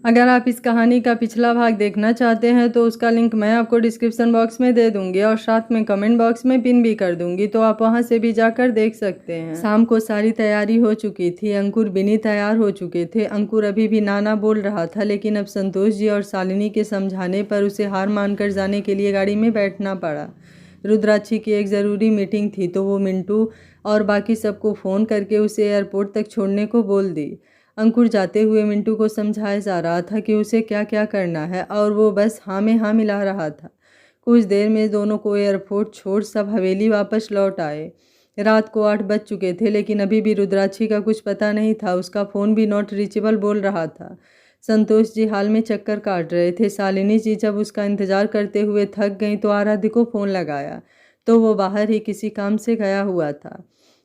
अगर आप इस कहानी का पिछला भाग देखना चाहते हैं तो उसका लिंक मैं आपको डिस्क्रिप्शन बॉक्स में दे दूंगी और साथ में कमेंट बॉक्स में पिन भी कर दूंगी, तो आप वहां से भी जाकर देख सकते हैं। शाम को सारी तैयारी हो चुकी थी। अंकुर बिनी तैयार हो चुके थे। अंकुर अभी भी नाना बोल रहा था, लेकिन अब संतोष जी और शालिनी के समझाने पर उसे हार मानकर जाने के लिए गाड़ी में बैठना पड़ा। रुद्राक्षी की एक ज़रूरी मीटिंग थी तो वो मिंटू और बाकी सबको फ़ोन करके उसे एयरपोर्ट तक छोड़ने को बोल दी। अंकुर जाते हुए मिंटू को समझाया जा रहा था कि उसे क्या क्या करना है और वो बस हाँ में हाँ मिला रहा था। कुछ देर में दोनों को एयरपोर्ट छोड़ सब हवेली वापस लौट आए। रात को 8 बज चुके थे, लेकिन अभी भी रुद्राक्षी का कुछ पता नहीं था। उसका फ़ोन भी नॉट रीचेबल बोल रहा था। संतोष जी हाल में चक्कर काट रहे थे। शालिनी जी जब उसका इंतज़ार करते हुए थक गईं तो आराध्य को फ़ोन लगाया तो वो बाहर ही किसी काम से गया हुआ था।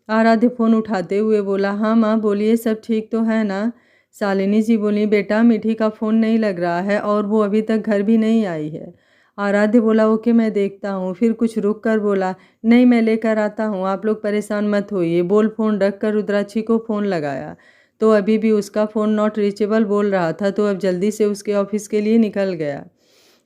आराध्य फ़ोन उठाते हुए बोला, हाँ माँ बोलिए, सब ठीक तो है ना? शालिनी जी बोली, बेटा मीठी का फ़ोन नहीं लग रहा है और वो अभी तक घर भी नहीं आई है। आराध्य बोला, ओके मैं देखता हूँ। फिर कुछ रुक कर बोला, नहीं मैं लेकर आता हूँ, आप लोग परेशान मत होइए। बोल फ़ोन रख कर रुद्राक्षी को फ़ोन लगाया तो अभी भी उसका फ़ोन नॉट रीचेबल बोल रहा था, तो अब जल्दी से उसके ऑफिस के लिए निकल गया।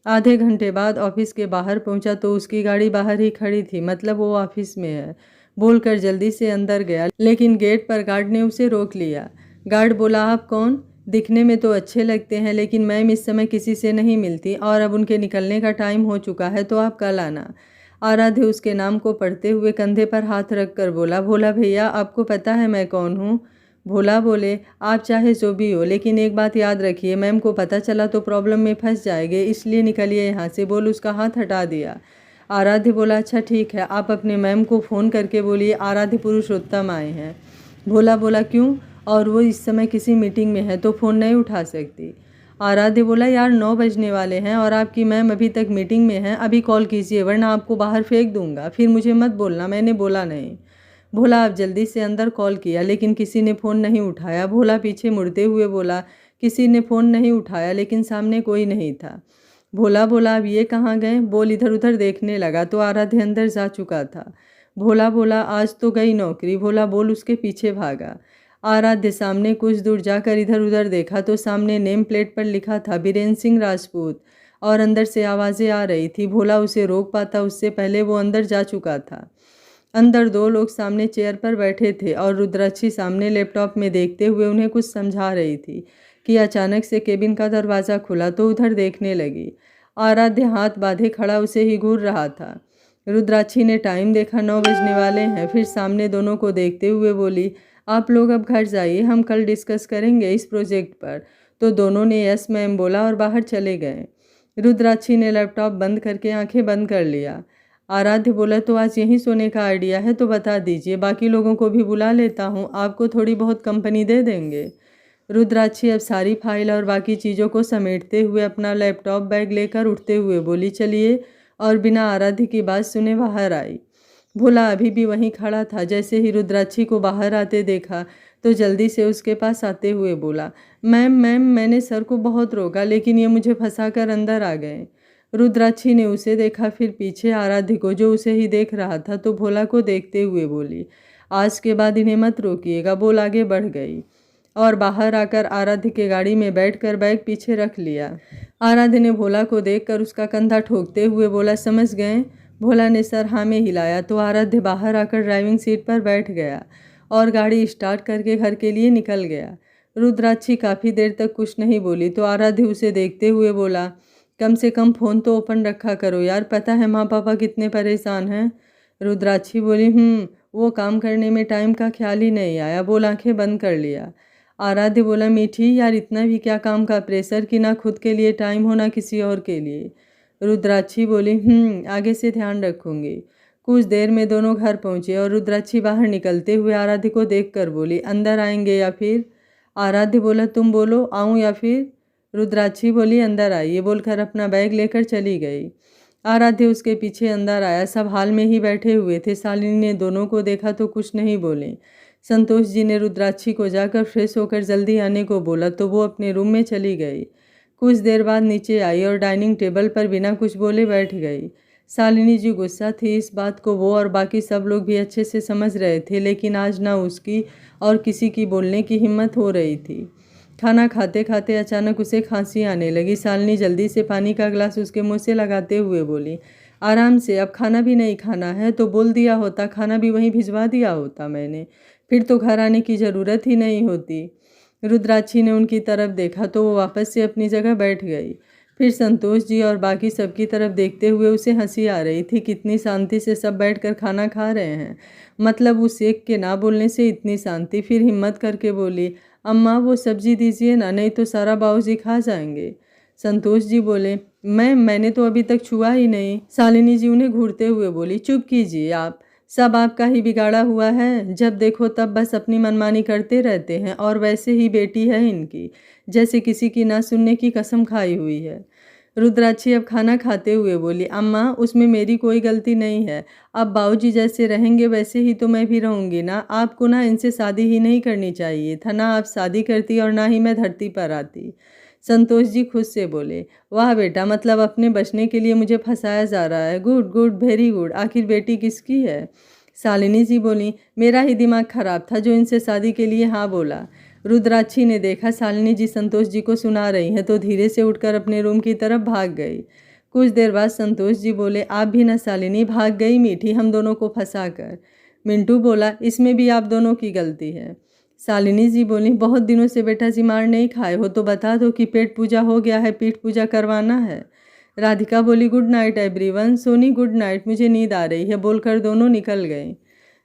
आधे घंटे बाद ऑफिस के बाहर पहुंचा तो उसकी गाड़ी बाहर ही खड़ी थी, मतलब वो ऑफिस में है बोलकर जल्दी से अंदर गया, लेकिन गेट पर गार्ड ने उसे रोक लिया। गार्ड बोला, आप कौन? दिखने में तो अच्छे लगते हैं, लेकिन मैम इस समय किसी से नहीं मिलती और अब उनके निकलने का टाइम हो चुका है, तो आप कल आना। आराध्य उसके नाम को पढ़ते हुए कंधे पर हाथ रख कर बोला, भोला भैया आपको पता है मैं कौन हूँ? भोला बोले, आप चाहे जो भी हो, लेकिन एक बात याद रखिए, मैम को पता चला तो प्रॉब्लम में फंस जाएंगे, इसलिए निकलिए यहाँ से। बोल उसका हाथ हटा दिया। आराध्य बोला, अच्छा ठीक है, आप अपने मैम को फ़ोन करके बोलिए आराध्य पुरुषोत्तम आए हैं। भोला बोला, क्यों? और वो इस समय किसी मीटिंग में है तो फ़ोन नहीं उठा सकती। आराध्य बोला, यार 9 बजने वाले हैं और आपकी मैम अभी तक मीटिंग में है, अभी कॉल कीजिए वरना आपको बाहर फेंक दूंगा। फिर मुझे मत बोलना मैंने बोला नहीं। भोला अब जल्दी से अंदर कॉल किया, लेकिन किसी ने फ़ोन नहीं उठाया। भोला पीछे मुड़ते हुए बोला, किसी ने फ़ोन नहीं उठाया, लेकिन सामने कोई नहीं था। भोला बोला, अब ये कहाँ गए? बोल इधर उधर देखने लगा तो आराध्य अंदर जा चुका था। भोला बोला, आज तो गई नौकरी। भोला बोल उसके पीछे भागा। आराध्य सामने कुछ दूर जाकर इधर उधर देखा तो सामने नेम प्लेट पर लिखा था बीरेन्द्र सिंह राजपूत और अंदर से आवाज़ें आ रही थी। भोला उसे रोक पाता उससे पहले वो अंदर जा चुका था। अंदर 2 लोग सामने चेयर पर बैठे थे और रुद्राक्षी सामने लैपटॉप में देखते हुए उन्हें कुछ समझा रही थी कि अचानक से केबिन का दरवाज़ा खुला तो उधर देखने लगी। आराध्य हाथ बांधे खड़ा उसे ही घूर रहा था। रुद्राक्षी ने टाइम देखा, 9 बजने वाले हैं। फिर सामने दोनों को देखते हुए बोली, आप लोग अब घर जाइए, हम कल डिस्कस करेंगे इस प्रोजेक्ट पर। तो दोनों ने यस मैम बोला और बाहर चले गए। रुद्राक्षी ने लैपटॉप बंद करके आंखें बंद कर लिया। आराध्य बोला, तो आज यहीं सोने का आइडिया है तो बता दीजिए, बाकी लोगों को भी बुला लेता हूँ, आपको थोड़ी बहुत कंपनी दे देंगे। रुद्राक्षी अब सारी फाइल और बाकी चीज़ों को समेटते हुए अपना लैपटॉप बैग लेकर उठते हुए बोली, चलिए, और बिना आराध्य की बात सुने बाहर आई। भोला अभी भी वहीं खड़ा था। जैसे ही रुद्राक्षी को बाहर आते देखा तो जल्दी से उसके पास आते हुए बोला, मैम मैम मैंने सर को बहुत रोका, लेकिन ये मुझे फंसा कर अंदर आ गए। रुद्राक्षी ने उसे देखा, फिर पीछे आराध्य को जो उसे ही देख रहा था, तो भोला को देखते हुए बोली, आज के बाद इन्हें मत रोकिएगा। बोल आगे बढ़ गई और बाहर आकर आराध्य के गाड़ी में बैठकर बैग पीछे रख लिया। आराध्य ने भोला को देखकर उसका कंधा ठोकते हुए बोला, समझ गए? भोला ने सर हाँ में हिलाया तो आराध्य बाहर आकर ड्राइविंग सीट पर बैठ गया और गाड़ी स्टार्ट करके घर के लिए निकल गया। रुद्राक्षी काफ़ी देर तक कुछ नहीं बोली तो आराध्य उसे देखते हुए बोला, कम से कम फ़ोन तो ओपन रखा करो यार, पता है माँ पापा कितने परेशान हैं। रुद्राक्षी बोली, वो काम करने में टाइम का ख्याल ही नहीं आया। बोल आंखें बंद कर लिया। आराध्य बोला, मीठी यार इतना भी क्या काम का प्रेशर कि ना खुद के लिए टाइम हो ना किसी और के लिए। रुद्राक्षी बोली, आगे से ध्यान रखूंगी। कुछ देर में दोनों घर पहुंचे और रुद्राक्षी बाहर निकलते हुए आराध्य को देखकर बोली, अंदर आएंगे या फिर? आराध्य बोला, तुम बोलो, आऊँ या फिर? रुद्राक्षी बोली, अंदर आइए, बोलकर अपना बैग लेकर चली गई। आराध्य उसके पीछे अंदर आया। सब हाल में ही बैठे हुए थे। शालिनी ने दोनों को देखा तो कुछ नहीं बोले। संतोष जी ने रुद्राक्षी को जाकर फ्रेश होकर जल्दी आने को बोला तो वो अपने रूम में चली गई। कुछ देर बाद नीचे आई और डाइनिंग टेबल पर बिना कुछ बोले बैठ गई। शालिनी जी गुस्सा थी, इस बात को वो और बाकी सब लोग भी अच्छे से समझ रहे थे, लेकिन आज ना उसकी और किसी की बोलने की हिम्मत हो रही थी। खाना खाते खाते अचानक उसे खांसी आने लगी। शालिनी जल्दी से पानी का गिलास उसके मुंह से लगाते हुए बोली, आराम से, अब खाना भी नहीं खाना है तो बोल दिया होता, खाना भी वहीं भिजवा दिया होता मैंने, फिर तो घर आने की ज़रूरत ही नहीं होती। रुद्राक्षी ने उनकी तरफ देखा तो वो वापस से अपनी जगह बैठ गई। फिर संतोष जी और बाकी सबकी तरफ देखते हुए उसे हंसी आ रही थी। कितनी शांति से सब बैठकर खाना खा रहे हैं, मतलब उस एक के ना बोलने से इतनी शांति। फिर हिम्मत करके बोली, अम्मा वो सब्जी दीजिए ना, नहीं तो सारा बाबूजी खा जाएंगे। संतोष जी बोले, मैंने तो अभी तक छुआ ही नहीं। शालिनी जी उन्हें घूरते हुए बोली, चुप कीजिए आप, सब आपका ही बिगाड़ा हुआ है, जब देखो तब बस अपनी मनमानी करते रहते हैं। और वैसे ही बेटी है इनकी, जैसे किसी की ना सुनने की कसम खाई हुई है। रुद्राक्षी अब खाना खाते हुए बोली, अम्मा उसमें मेरी कोई गलती नहीं है, अब बाबूजी जैसे रहेंगे वैसे ही तो मैं भी रहूँगी ना। आपको ना इनसे शादी ही नहीं करनी चाहिए था, ना आप शादी करती और ना ही मैं धरती पर आती। संतोष जी खुद से बोले, वाह बेटा, मतलब अपने बचने के लिए मुझे फंसाया जा रहा है। Good good, very good. आखिर बेटी किसकी है? शालिनी जी बोली, मेरा ही दिमाग खराब था जो इनसे शादी के लिए हाँ बोला। रुद्राक्षी ने देखा शालिनी जी संतोष जी को सुना रही हैं तो धीरे से उठकर अपने रूम की तरफ भाग गई। कुछ देर बाद संतोष जी बोले, आप भी ना शालिनी, भाग गई मीठी हम दोनों को फंसा कर। मिंटू बोला, इसमें भी आप दोनों की गलती है। शालिनी जी बोली, बहुत दिनों से बेटा जी मार नहीं खाए हो तो बता दो कि पेट पूजा हो गया है, पीठ पूजा करवाना है। राधिका बोली, good night everyone. Soni, good night, मुझे नींद आ रही है, बोलकर दोनों निकल गए।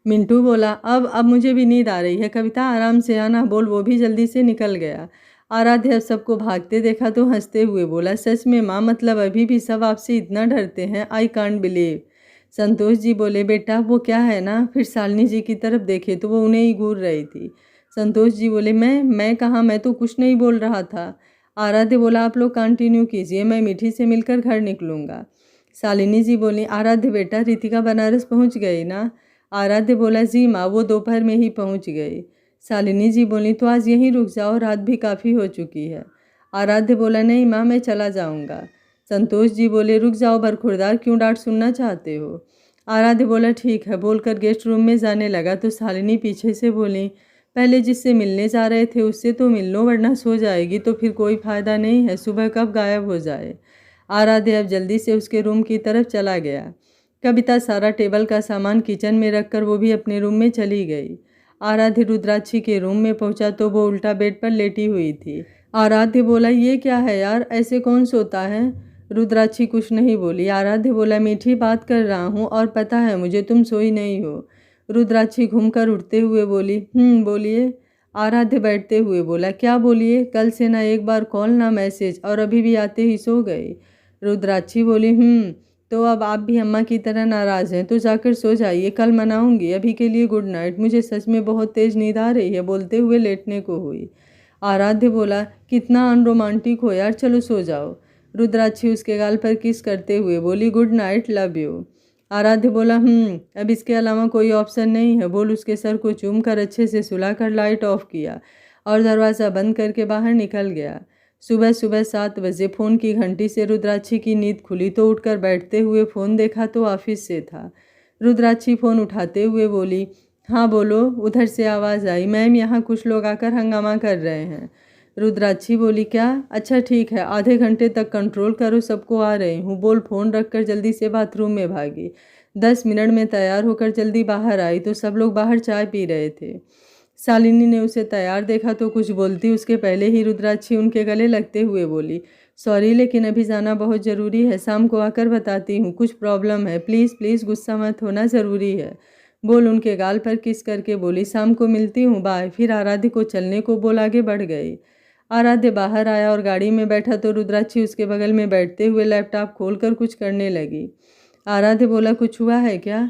मिंटू बोला, अब मुझे भी नींद आ रही है, कविता आराम से आना, बोल वो भी जल्दी से निकल गया। आराध्य अब सबको भागते देखा तो हंसते हुए बोला, सच में माँ, मतलब अभी भी सब आपसे इतना डरते हैं, I can't believe. Santosh ji बोले, बेटा वो क्या है ना। फिर शालिनी जी की तरफ देखे तो वो उन्हें ही घूर रही थी। संतोष जी बोले, मैं कहाँ, मैं तो कुछ नहीं बोल रहा था। आराध्य बोला, आप लोग कंटिन्यू कीजिए, मैं मीठी से मिलकर घर निकलूँगा। शालिनी जी बोली, आराध्य बेटा, रितिका बनारस पहुँच गई ना। आराध्य बोला, जी माँ, वो दोपहर में ही पहुँच गई। शालिनी जी बोली, तो आज यहीं रुक जाओ, रात भी काफ़ी हो चुकी है। आराध्य बोला, नहीं माँ, मैं चला जाऊँगा। संतोष जी बोले, रुक जाओ बरखुरदार, क्यों डांट सुनना चाहते हो। आराध्य बोला, ठीक है, बोलकर गेस्ट रूम में जाने लगा तो शालिनी पीछे से बोली, पहले जिससे मिलने जा रहे थे उससे तो मिल लो, वरना सो जाएगी तो फिर कोई फ़ायदा नहीं है, सुबह कब गायब हो जाए। आराध्य अब जल्दी से उसके रूम की तरफ चला गया। कविता सारा टेबल का सामान किचन में रखकर वो भी अपने रूम में चली गई। आराध्य रुद्राक्षी के रूम में पहुंचा तो वो उल्टा बेड पर लेटी हुई थी। आराध्य बोला, ये क्या है यार, ऐसे कौन सोता है। रुद्राक्षी कुछ नहीं बोली। आराध्य बोला, मीठी बात कर रहा हूँ और पता है मुझे तुम सोई नहीं हो। रुद्राक्षी घूमकर उठते हुए बोली, बोलिए। आराध्य बैठते हुए बोला, क्या बोलिए, कल से ना एक बार कॉल ना मैसेज, और अभी भी आते ही सो गई। रुद्राक्षी बोली, तो अब आप भी अम्मा की तरह नाराज़ हैं तो जाकर सो जाइए, कल मनाऊंगी, अभी के लिए गुड नाइट, मुझे सच में बहुत तेज़ नींद आ रही है, बोलते हुए लेटने को हुई। आराध्य बोला, कितना अनरोमांटिक हो यार, चलो सो जाओ। रुद्राक्षी उसके गाल पर किस करते हुए बोली, गुड नाइट, लव यू। आराध्य बोला, अब इसके अलावा कोई ऑप्शन नहीं है, बोल उसके सर को चूम कर अच्छे से सुलाकर लाइट ऑफ किया और दरवाज़ा बंद करके बाहर निकल गया। सुबह सुबह 7 बजे फ़ोन की घंटी से रुद्राक्षी की नींद खुली तो उठकर बैठते हुए फ़ोन देखा तो ऑफिस से था। रुद्राक्षी फ़ोन उठाते हुए बोली, हाँ बोलो। उधर से आवाज़ आई, मैम यहाँ कुछ लोग आकर हंगामा कर रहे हैं। रुद्राक्षी बोली, क्या, अच्छा ठीक है, आधे घंटे तक कंट्रोल करो, सबको आ रही हूँ, बोल। फ़ोन रखकर जल्दी से बाथरूम में भागी। 10 मिनट में तैयार होकर जल्दी बाहर आई तो सब लोग बाहर चाय पी रहे थे। शालिनी ने उसे तैयार देखा तो कुछ बोलती उसके पहले ही रुद्राक्षी उनके गले लगते हुए बोली, सॉरी लेकिन अभी जाना बहुत ज़रूरी है, शाम को आकर बताती हूँ, कुछ प्रॉब्लम है, प्लीज़ प्लीज़ गुस्सा मत होना, ज़रूरी है, बोल। उनके गाल पर किस करके बोली, शाम को मिलती हूँ, बाय। फिर आराध्य को चलने को बोल आगे बढ़ गई। आराध्य बाहर आया और गाड़ी में बैठा तो रुद्राक्षी उसके बगल में बैठते हुए लैपटॉप खोलकर कुछ करने लगी। आराध्य बोला, कुछ हुआ है क्या।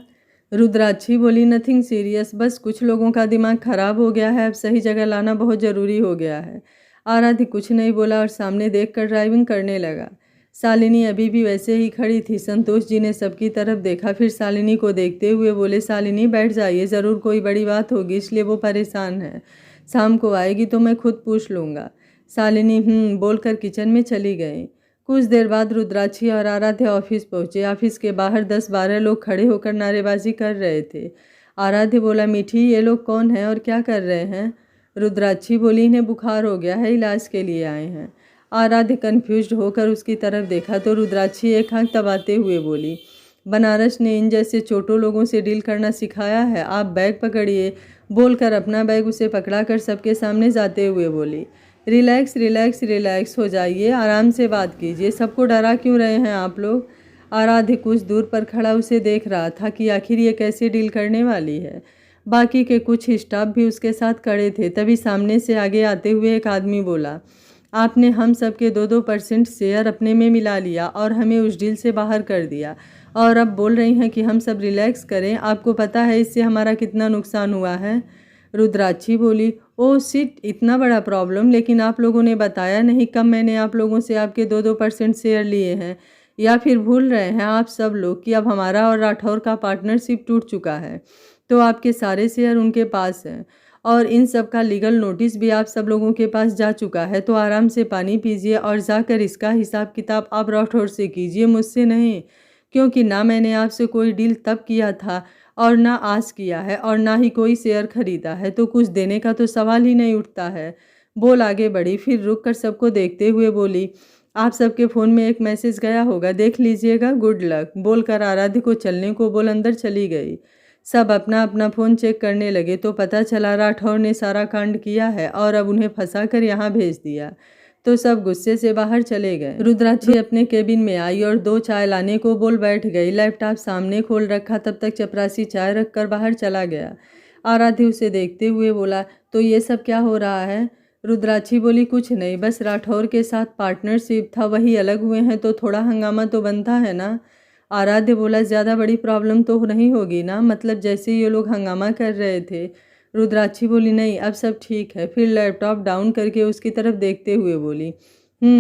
रुद्राक्षी बोली, नथिंग सीरियस, बस कुछ लोगों का दिमाग खराब हो गया है, अब सही जगह लाना बहुत ज़रूरी हो गया है। आराध्य कुछ नहीं बोला और सामने देखकर ड्राइविंग करने लगा। शालिनी अभी भी वैसे ही खड़ी थी। संतोष जी ने सबकी तरफ देखा, फिर शालिनी को देखते हुए बोले, शालिनी बैठ जाइए, ज़रूर कोई बड़ी बात होगी इसलिए वो परेशान है, शाम को आएगी तो मैं खुद पूछ लूँगा। शालिनी बोलकर किचन में चली गई। कुछ देर बाद रुद्राक्षी और आराध्य ऑफिस पहुंचे। ऑफिस के बाहर 10-12 लोग खड़े होकर नारेबाजी कर रहे थे। आराध्य बोला, मीठी, ये लोग कौन हैं और क्या कर रहे हैं। रुद्राक्षी बोली, इन्हें बुखार हो गया है, इलाज के लिए आए हैं। आराध्य कन्फ्यूज्ड होकर उसकी तरफ देखा तो रुद्राक्षी एक आंख दबाते हुए बोली, बनारस ने इन जैसे छोटो लोगों से डील करना सिखाया है, आप बैग पकड़िए। बोलकर अपना बैग उसे पकड़ा कर सबके सामने जाते हुए बोली, रिलैक्स रिलैक्स रिलैक्स हो जाइए, आराम से बात कीजिए, सबको डरा क्यों रहे हैं आप लोग। आराध्य कुछ दूर पर खड़ा उसे देख रहा था कि आखिर ये कैसे डील करने वाली है। बाकी के कुछ स्टाफ भी उसके साथ खड़े थे। तभी सामने से आगे आते हुए एक आदमी बोला, आपने हम सब के 2-2% शेयर अपने में मिला लिया और हमें उस डील से बाहर कर दिया और अब बोल रही हैं कि हम सब रिलैक्स करें। आपको पता है इससे हमारा कितना नुकसान हुआ है। रुद्राक्षी बोली, ओह शिट, इतना बड़ा प्रॉब्लम, लेकिन आप लोगों ने बताया नहीं कब मैंने आप लोगों से आपके 2-2% शेयर लिए हैं, या फिर भूल रहे हैं आप सब लोग कि अब हमारा और राठौर का पार्टनरशिप टूट चुका है, तो आपके सारे शेयर उनके पास हैं और इन सब का लीगल नोटिस भी आप सब लोगों के पास जा चुका है। तो आराम से पानी पीजिए और जाकर इसका हिसाब किताब आप राठौर से कीजिए, मुझसे नहीं, क्योंकि ना मैंने आपसे कोई डील तब किया था और ना आज किया है और ना ही कोई शेयर खरीदा है, तो कुछ देने का तो सवाल ही नहीं उठता है। बोल आगे बढ़ी, फिर रुक कर सबको देखते हुए बोली, आप सबके फ़ोन में एक मैसेज गया होगा, देख लीजिएगा, गुड लक। बोलकर आराध्य को चलने को बोल अंदर चली गई। सब अपना अपना फ़ोन चेक करने लगे तो पता चला राठौर ने सारा कांड किया है और अब उन्हें फंसा कर यहाँ भेज दिया। तो सब गुस्से से बाहर चले गए। रुद्राक्षी अपने केबिन में आई और 2 चाय लाने को बोल बैठ गई। लैपटॉप सामने खोल रखा, तब तक चपरासी चाय रखकर बाहर चला गया। आराध्य उसे देखते हुए बोला, तो ये सब क्या हो रहा है। रुद्राक्षी बोली, कुछ नहीं, बस राठौर के साथ पार्टनरशिप था, वही अलग हुए हैं तो थोड़ा हंगामा तो बनता है ना। आराध्य बोला, ज़्यादा बड़ी प्रॉब्लम तो नहीं होगी ना, मतलब जैसे ये लोग हंगामा कर रहे थे। रुद्राक्षी बोली, नहीं अब सब ठीक है। फिर लैपटॉप डाउन करके उसकी तरफ देखते हुए बोली,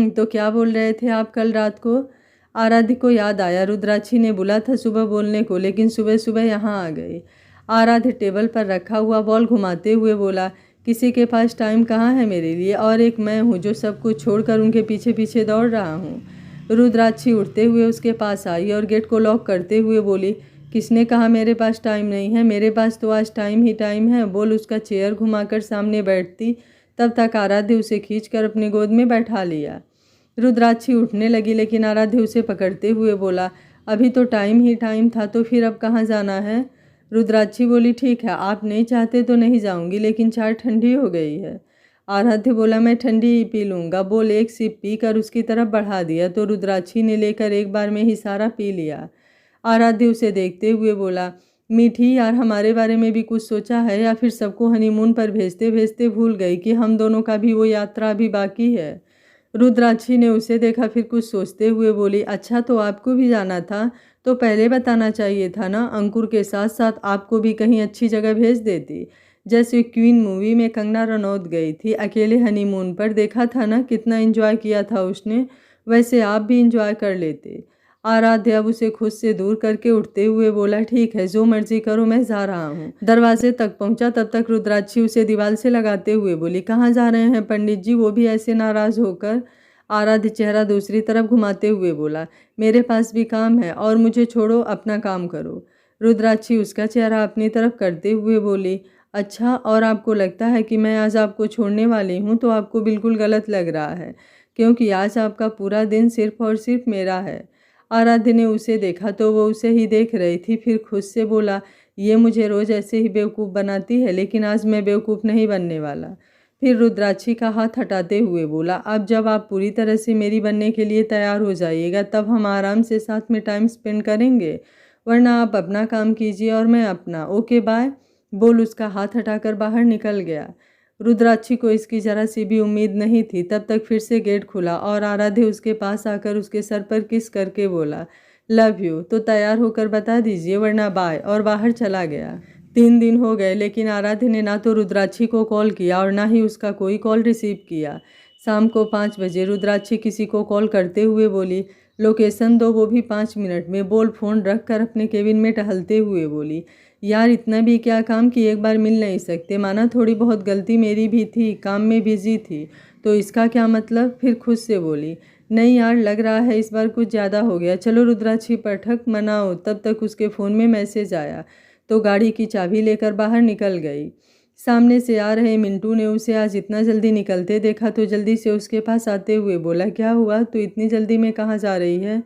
तो क्या बोल रहे थे आप कल रात को। आराध्य को याद आया, रुद्राक्षी ने बोला था सुबह बोलने को, लेकिन सुबह सुबह यहाँ आ गई। आराध्य टेबल पर रखा हुआ बॉल घुमाते हुए बोला, किसी के पास टाइम कहाँ है मेरे लिए, और एक मैं हूँ जो सब कुछ छोड़कर उनके पीछे पीछे दौड़ रहा हूँ। रुद्राक्षी उठते हुए उसके पास आई और गेट को लॉक करते हुए बोली, किसने कहा मेरे पास टाइम नहीं है, मेरे पास तो आज टाइम ही टाइम है। बोल उसका चेयर घुमाकर सामने बैठती, तब तक आराध्य उसे खींचकर अपनी गोद में बैठा लिया। रुद्राक्षी उठने लगी, लेकिन आराध्य उसे पकड़ते हुए बोला, अभी तो टाइम ही टाइम था, तो फिर अब कहाँ जाना है। रुद्राक्षी बोली, ठीक है, आप नहीं चाहते तो नहीं जाऊंगी, लेकिन चाय ठंडी हो गई है। आराध्य बोला, मैं ठंडी ही पी लूँगा। बोल एक सिप पी कर उसकी तरफ बढ़ा दिया तो रुद्राक्षी ने लेकर एक बार में ही सारा पी लिया। आराध्य उसे देखते हुए बोला, मीठी यार, हमारे बारे में भी कुछ सोचा है या फिर सबको हनीमून पर भेजते भेजते भूल गई कि हम दोनों का भी वो यात्रा अभी बाकी है। रुद्राक्षी ने उसे देखा, फिर कुछ सोचते हुए बोली, अच्छा तो आपको भी जाना था, तो पहले बताना चाहिए था ना, अंकुर के साथ साथ आपको भी कहीं अच्छी जगह भेज देती। जैसे क्वीन मूवी में कंगना रनौत गई थी अकेले हनीमून पर, देखा था ना कितना एंजॉय किया था उसने, वैसे आप भी एंजॉय कर लेते। आराध्य अब उसे खुद से दूर करके उठते हुए बोला, ठीक है जो मर्जी करो, मैं जा रहा हूँ। दरवाजे तक पहुँचा तब तक रुद्राक्षी उसे दीवार से लगाते हुए बोली, कहाँ जा रहे हैं पंडित जी, वो भी ऐसे नाराज़ होकर। आराध्य चेहरा दूसरी तरफ घुमाते हुए बोला, मेरे पास भी काम है और मुझे छोड़ो, अपना काम करो। रुद्राक्षी उसका चेहरा अपनी तरफ करते हुए बोली, अच्छा, और आपको लगता है कि मैं आज आपको छोड़ने वाली हूँ, तो आपको बिल्कुल गलत लग रहा है, क्योंकि आज आपका पूरा दिन सिर्फ और सिर्फ मेरा है। आराध्य ने उसे देखा तो वो उसे ही देख रही थी, फिर खुद से बोला, ये मुझे रोज़ ऐसे ही बेवकूफ़ बनाती है, लेकिन आज मैं बेवकूफ़ नहीं बनने वाला। फिर रुद्राक्षी का हाथ हटाते हुए बोला, अब जब आप पूरी तरह से मेरी बनने के लिए तैयार हो जाइएगा तब हम आराम से साथ में टाइम स्पेंड करेंगे, वरना आप अपना काम कीजिए और मैं अपना। Okay bye. बोल उसका हाथ हटाकर बाहर निकल गया। रुद्राक्षी को इसकी जरा सी भी उम्मीद नहीं थी। तब तक फिर से गेट खुला और आराध्य उसके पास आकर उसके सर पर किस करके बोला, लव यू, तो तैयार होकर बता दीजिए वरना बाय, और बाहर चला गया। 3 दिन हो गए, लेकिन आराध्य ने ना तो रुद्राक्षी को कॉल किया और ना ही उसका कोई कॉल रिसीव किया। शाम को 5 बजे रुद्राक्षी किसी को कॉल करते हुए बोली, लोकेशन दो, वो भी 5 मिनट में। बोल फ़ोन रख कर अपने केबिन में टहलते हुए बोली, यार इतना भी क्या काम कि एक बार मिल नहीं सकते। माना थोड़ी बहुत गलती मेरी भी थी, काम में बिजी थी, तो इसका क्या मतलब। फिर खुद से बोली, नहीं यार, लग रहा है इस बार कुछ ज़्यादा हो गया, चलो रुद्राक्षी पाठक मनाओ। तब तक उसके फ़ोन में मैसेज आया तो गाड़ी की चाबी लेकर बाहर निकल गई। सामने से आ रहे मिंटू ने उसे आज इतना जल्दी निकलते देखा तो जल्दी से उसके पास आते हुए बोला, क्या हुआ, तू इतनी जल्दी में कहाँ जा रही है?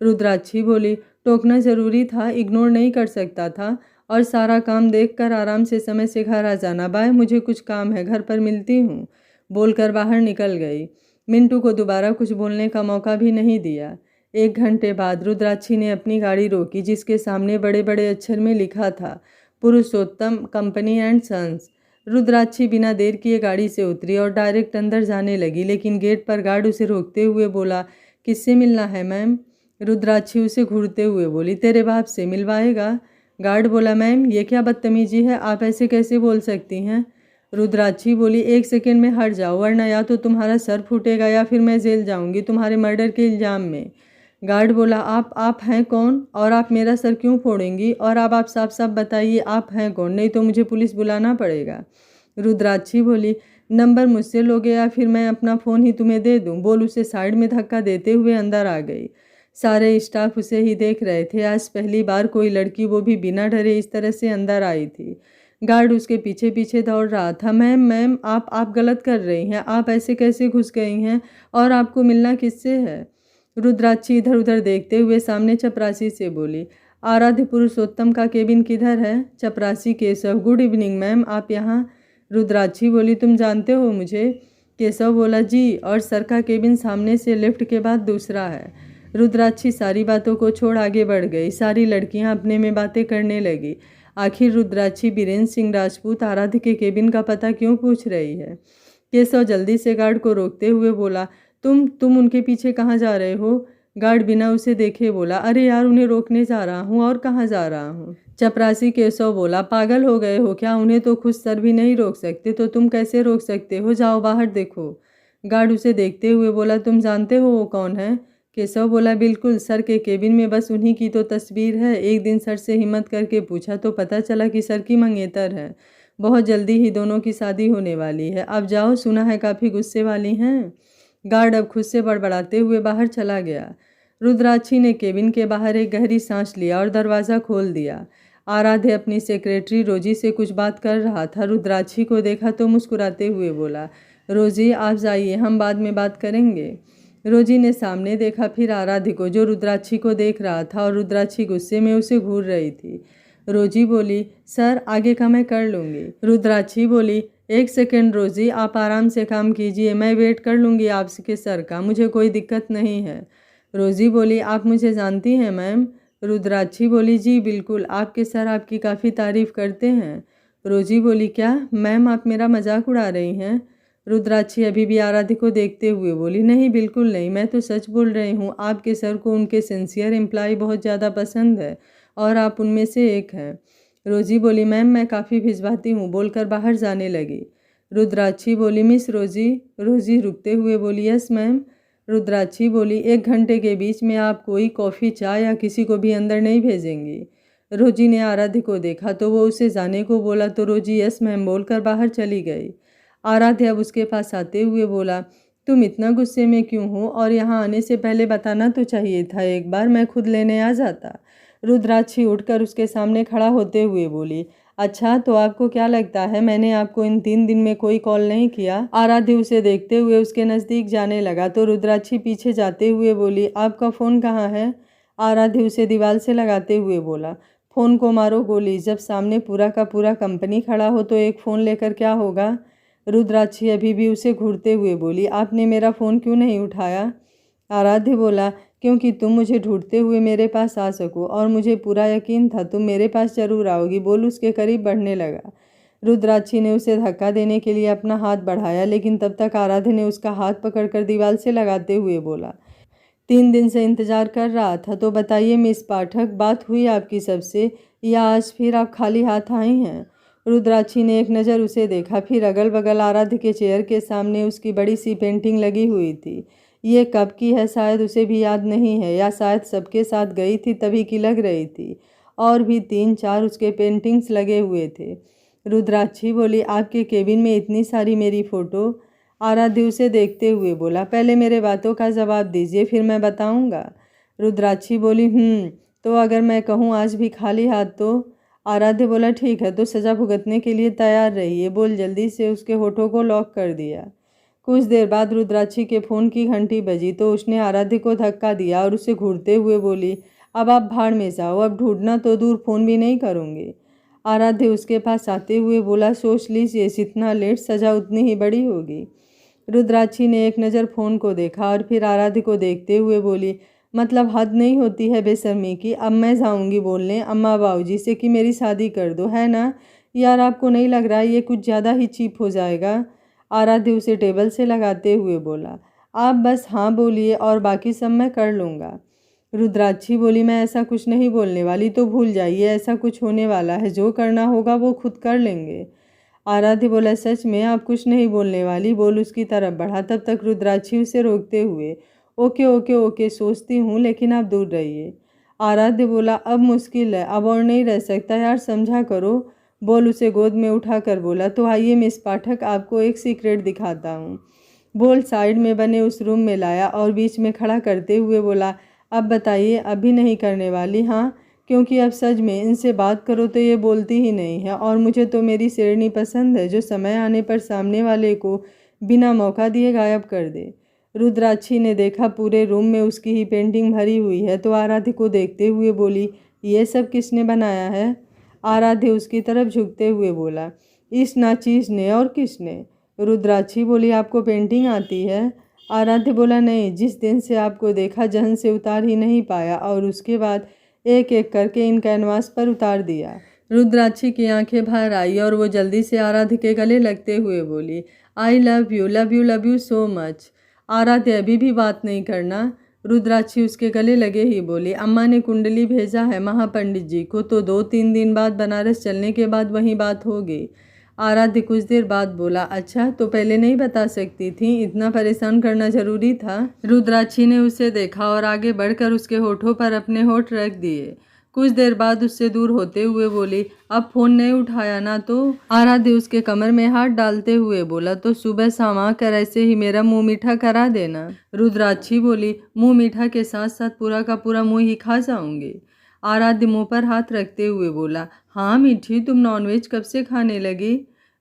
रुद्राक्षी बोली, टोकना ज़रूरी था, इग्नोर नहीं कर सकता था, और सारा काम देखकर आराम से समय से घर आ जाना। बाय, मुझे कुछ काम है, घर पर मिलती हूँ, बोलकर बाहर निकल गई। मिंटू को दोबारा कुछ बोलने का मौका भी नहीं दिया। 1 घंटे बाद रुद्राक्षी ने अपनी गाड़ी रोकी, जिसके सामने बड़े बड़े अक्षर में लिखा था, पुरुषोत्तम कंपनी एंड सन्स। रुद्राक्षी बिना देर किए गाड़ी से उतरी और डायरेक्ट अंदर जाने लगी, लेकिन गेट पर गार्ड उसे रोकते हुए बोला, किससे मिलना है मैम? रुद्राक्षी उसे घूरते हुए बोली, तेरे बाप से, मिलवाएगा? गार्ड बोला, मैम ये क्या बदतमीजी है, आप ऐसे कैसे बोल सकती हैं? रुद्राक्षी बोली, 1 सेकंड में हट जाओ, वरना या तो तुम्हारा सर फूटेगा या फिर मैं जेल जाऊंगी तुम्हारे मर्डर के इल्ज़ाम में। गार्ड बोला, आप हैं कौन और आप मेरा सर क्यों फोड़ेंगी? और अब आप साफ साफ बताइए आप हैं कौन, नहीं तो मुझे पुलिस बुलाना पड़ेगा। रुद्राक्षी बोली, नंबर मुझसे लोगे या फिर मैं अपना फ़ोन ही तुम्हें दे दूं? बोल उसे साइड में धक्का देते हुए अंदर आ गई। सारे स्टाफ उसे ही देख रहे थे। आज पहली बार कोई लड़की, वो भी बिना डरे, इस तरह से अंदर आई थी। गार्ड उसके पीछे पीछे दौड़ रहा था। मैम आप गलत कर रही हैं, आप ऐसे कैसे घुस गई हैं और आपको मिलना किससे है? रुद्राक्षी इधर उधर देखते हुए सामने चपरासी से बोली, आराध्य पुरुषोत्तम का केबिन किधर है? चपरासी, केशव, गुड इवनिंग मैम, आप यहाँ? रुद्राक्षी बोली, तुम जानते हो मुझे? केशव बोला, जी, और सर का केबिन सामने से लेफ्ट के बाद दूसरा है। रुद्राक्षी सारी बातों को छोड़ आगे बढ़ गई। सारी लड़कियां अपने में बातें करने लगी। आखिर रुद्राक्षी बीरेंद्र सिंह राजपूत आराध्य के केबिन का पता क्यों पूछ रही है? केशव जल्दी से गार्ड को रोकते हुए बोला, तुम उनके पीछे कहाँ जा रहे हो? गार्ड बिना उसे देखे बोला, अरे यार, उन्हें रोकने जा रहा हूँ, और कहाँ जा रहा हूँ? चपरासी केशव बोला, पागल हो गए हो क्या? उन्हें तो खुद सर भी नहीं रोक सकते, तो तुम कैसे रोक सकते हो? जाओ बाहर देखो। गार्ड उसे देखते हुए बोला, तुम जानते हो वो कौन है? केशव बोला, बिल्कुल, सर के केबिन में बस उन्हीं की तो तस्वीर है। एक दिन सर से हिम्मत करके पूछा तो पता चला कि सर की मंगेतर है। बहुत जल्दी ही दोनों की शादी होने वाली है। अब जाओ, सुना है काफ़ी गुस्से वाली हैं। गार्ड अब खुद से बड़बड़ाते हुए बाहर चला गया। रुद्राक्षी ने केबिन के बाहर एक गहरी सांस लिया और दरवाज़ा खोल दिया। आराध्य अपनी सेक्रेटरी रोजी से कुछ बात कर रहा था। रुद्राक्षी को देखा तो मुस्कुराते हुए बोला, रोजी आप जाइए, हम बाद में बात करेंगे। रोजी ने सामने देखा, फिर आराध्य को, जो रुद्राक्षी को देख रहा था, और रुद्राक्षी गुस्से में उसे घूर रही थी। रोजी बोली, सर आगे का मैं कर लूँगी। रुद्राक्षी बोली, 1 सेकेंड रोजी, आप आराम से काम कीजिए, मैं वेट कर लूँगी आपके सर का, मुझे कोई दिक्कत नहीं है। रोजी बोली, आप मुझे जानती हैं मैम? रुद्राक्षी बोली, जी बिल्कुल, आपके सर आपकी काफ़ी तारीफ़ करते हैं। रोजी बोली, क्या मैम, आप मेरा मजाक उड़ा रही हैं? रुद्राक्षी अभी भी आराध्य को देखते हुए बोली, नहीं बिल्कुल नहीं, मैं तो सच बोल रही हूँ। आपके सर को उनके सिंसियर एम्प्लॉय बहुत ज़्यादा पसंद है और आप उनमें से एक हैं। रोजी बोली, मैम मैं काफ़ी भिजवाती हूँ, बोलकर बाहर जाने लगी। रुद्राक्षी बोली, मिस रोजी? रोजी रुकते हुए बोली, यस मैम। रुद्राक्षी बोली, 1 घंटे के बीच में आप कोई कॉफ़ी, चाय या किसी को भी अंदर नहीं भेजेंगी? रोजी ने आराध्य को देखा तो वो उसे जाने को बोला तो रोजी यस मैम बोलकर बाहर चली गई। आराध्य अब उसके पास आते हुए बोला, तुम इतना गुस्से में क्यों हो, और यहाँ आने से पहले बताना तो चाहिए था, एक बार मैं खुद लेने आ जाता। रुद्राक्षी उठकर उसके सामने खड़ा होते हुए बोली, अच्छा तो आपको क्या लगता है मैंने आपको इन 3 दिन में कोई कॉल नहीं किया? आराध्य उसे देखते हुए उसके नज़दीक जाने लगा तो रुद्राक्षी पीछे जाते हुए बोली, आपका फ़ोन कहाँ है? आराध्य उसे दीवार से लगाते हुए बोला, फ़ोन को मारो गोली, जब सामने पूरा का पूरा कंपनी खड़ा हो तो एक फ़ोन लेकर क्या होगा? रुद्राक्षी अभी भी उसे घूरते हुए बोली, आपने मेरा फ़ोन क्यों नहीं उठाया? आराध्य बोला, क्योंकि तुम मुझे ढूंढते हुए मेरे पास आ सको, और मुझे पूरा यकीन था तुम मेरे पास जरूर आओगी। बोल उसके करीब बढ़ने लगा। रुद्राक्षी ने उसे धक्का देने के लिए अपना हाथ बढ़ाया, लेकिन तब तक आराध्य ने उसका हाथ पकड़कर दीवार से लगाते हुए बोला, 3 दिन से इंतजार कर रहा था, तो बताइए मिस पाठक, बात हुई आपकी सबसे, या आज फिर आप खाली हाथ आई हैं? रुद्राक्षी ने एक नज़र उसे देखा, फिर अगल बगल आराध्य के चेयर के सामने उसकी बड़ी सी पेंटिंग लगी हुई थी। ये कब की है शायद उसे भी याद नहीं है, या शायद सबके साथ गई थी तभी की लग रही थी। और भी 3-4 उसके पेंटिंग्स लगे हुए थे। रुद्राक्षी बोली, आपके केबिन में इतनी सारी मेरी फ़ोटो? आराध्य उसे देखते हुए बोला, पहले मेरे बातों का जवाब दीजिए, फिर मैं बताऊंगा। रुद्राक्षी बोली, तो अगर मैं कहूँ आज भी खाली हाथ तो? आराध्य बोला ठीक है, तो सज़ा भुगतने के लिए तैयार रहिए। बोल जल्दी से उसके होठों को लॉक कर दिया। कुछ देर बाद रुद्राक्षी के फ़ोन की घंटी बजी तो उसने आराध्य को धक्का दिया और उसे घूरते हुए बोली, अब आप भाड़ में जाओ, अब ढूंढना तो दूर फ़ोन भी नहीं करूँगी। आराध्य उसके पास आते हुए बोला, सोच लीजिए जितना लेट सज़ा उतनी ही बड़ी होगी। रुद्राक्षी ने एक नज़र फ़ोन को देखा और फिर आराध्य को देखते हुए बोली, मतलब हद नहीं होती है बेशर्मी की। अब मैं जाऊंगी बोलने अम्मा बाबूजी से कि मेरी शादी कर दो, है ना यार? आपको नहीं लग रहा ये कुछ ज़्यादा ही चीप हो जाएगा? आराध्य उसे टेबल से लगाते हुए बोला, आप बस हाँ बोलिए और बाकी सब मैं कर लूँगा। रुद्राक्षी बोली, मैं ऐसा कुछ नहीं बोलने वाली, तो भूल जाइए ऐसा कुछ होने वाला है। जो करना होगा वो खुद कर लेंगे। आराध्य बोला, सच में आप कुछ नहीं बोलने वाली? बोल उसकी तरफ बढ़ा। तब तक रुद्राक्षी उसे रोकते हुए, ओके ओके ओके सोचती हूँ, लेकिन आप दूर रहिए। आराध्य बोला, अब मुश्किल है, अब और नहीं रह सकता यार, समझा करो। बोल उसे गोद में उठा कर बोला, तो आइए मिस पाठक, आपको एक सीक्रेट दिखाता हूँ। बोल साइड में बने उस रूम में लाया और बीच में खड़ा करते हुए बोला, अब बताइए, अभी नहीं करने वाली? हाँ, क्योंकि अब सच में इनसे बात करो तो ये बोलती ही नहीं है, और मुझे तो मेरी शेरनी पसंद है जो समय आने पर सामने वाले को बिना मौका दिए गायब कर दे। रुद्राक्षी ने देखा पूरे रूम में उसकी ही पेंटिंग भरी हुई है, तो आराध्य को देखते हुए बोली, ये सब किसने बनाया है? आराध्य उसकी तरफ झुकते हुए बोला, इस नाचीज ने। और किसने? रुद्राक्षी बोली, आपको पेंटिंग आती है? आराध्य बोला, नहीं, जिस दिन से आपको देखा जहन से उतार ही नहीं पाया, और उसके बाद एक एक करके इन कैनवास पर उतार दिया। रुद्राक्षी की आंखें बाहर आई और वो जल्दी से आराध्य के गले लगते हुए बोली, I love you love you love you so much. आराध्य अभी भी बात नहीं करना? रुद्राक्षी उसके गले लगे ही बोली, अम्मा ने कुंडली भेजा है महापंडित जी को, तो 2-3 दिन बाद बनारस चलने के बाद वहीं बात होगी। आराध्य कुछ देर बाद बोला, अच्छा, तो पहले नहीं बता सकती थी? इतना परेशान करना जरूरी था? रुद्राक्षी ने उसे देखा और आगे बढ़कर उसके होठों पर अपने होठ रख दिए। कुछ देर बाद उससे दूर होते हुए बोली, अब फोन नहीं उठाया ना तो? आराध्य उसके कमर में हाथ डालते हुए बोला, तो सुबह शाम आकर ऐसे ही मेरा मुंह मीठा करा देना। रुद्राक्षी बोली, मुंह मीठा के साथ साथ पूरा का पूरा मुंह ही खा जाऊंगी। आराध्य मुंह पर हाथ रखते हुए बोला, हाँ मीठी, तुम नॉनवेज कब से खाने लगी?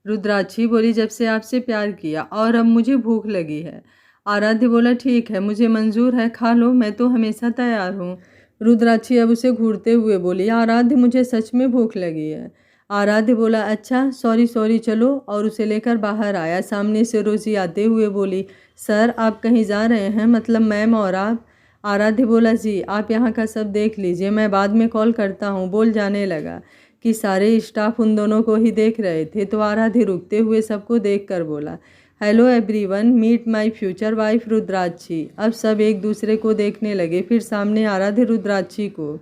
रुद्राक्षी बोली, जब से आपसे प्यार किया, और अब मुझे भूख लगी है। आराध्य बोला, ठीक है, मुझे मंजूर है, खा लो, मैं तो हमेशा तैयार हूँ। रुद्राक्षी अब उसे घूरते हुए बोली, आराध्य मुझे सच में भूख लगी है। आराध्य बोला, अच्छा सॉरी सॉरी, चलो, और उसे लेकर बाहर आया। सामने से रोजी आते हुए बोली, सर आप कहीं जा रहे हैं? मतलब मैम और आप? आराध्य बोला, जी आप यहाँ का सब देख लीजिए, मैं बाद में कॉल करता हूँ। बोल जाने लगा कि सारे स्टाफ उन दोनों को ही देख रहे थे, तो आराध्य रुकते हुए सबको देख कर बोला, hello everyone, meet my future wife Rudrakshi. अब सब एक दूसरे को देखने लगे, फिर सामने आराध्य रुद्राक्षी को।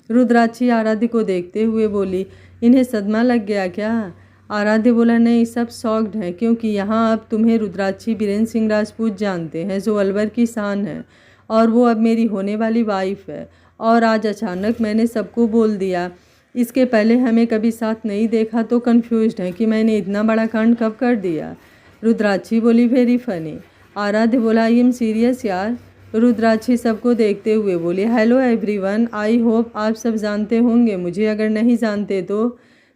रुद्राक्षी आराध्य को देखते हुए बोली, इन्हें सदमा लग गया क्या? आराध्य बोला, नहीं, सब शॉक्ड हैं, क्योंकि यहाँ अब तुम्हें रुद्राक्षी बीरेन सिंह राजपूत जानते हैं, जो अलवर की शान है, और वो अब मेरी होने वाली वाइफ है। और आज अचानक मैंने सबको बोल दिया। इसके पहले हमें कभी साथ नहीं देखा, तो कन्फ्यूज्ड हैं कि मैंने इतना बड़ा कांड कब कर दिया। रुद्राक्षी बोली, वेरी फनी। आराध्य बोला, आई एम सीरियस यार। रुद्राक्षी सबको देखते हुए बोली, हेलो एवरीवन, आई होप आप सब जानते होंगे मुझे, अगर नहीं जानते तो?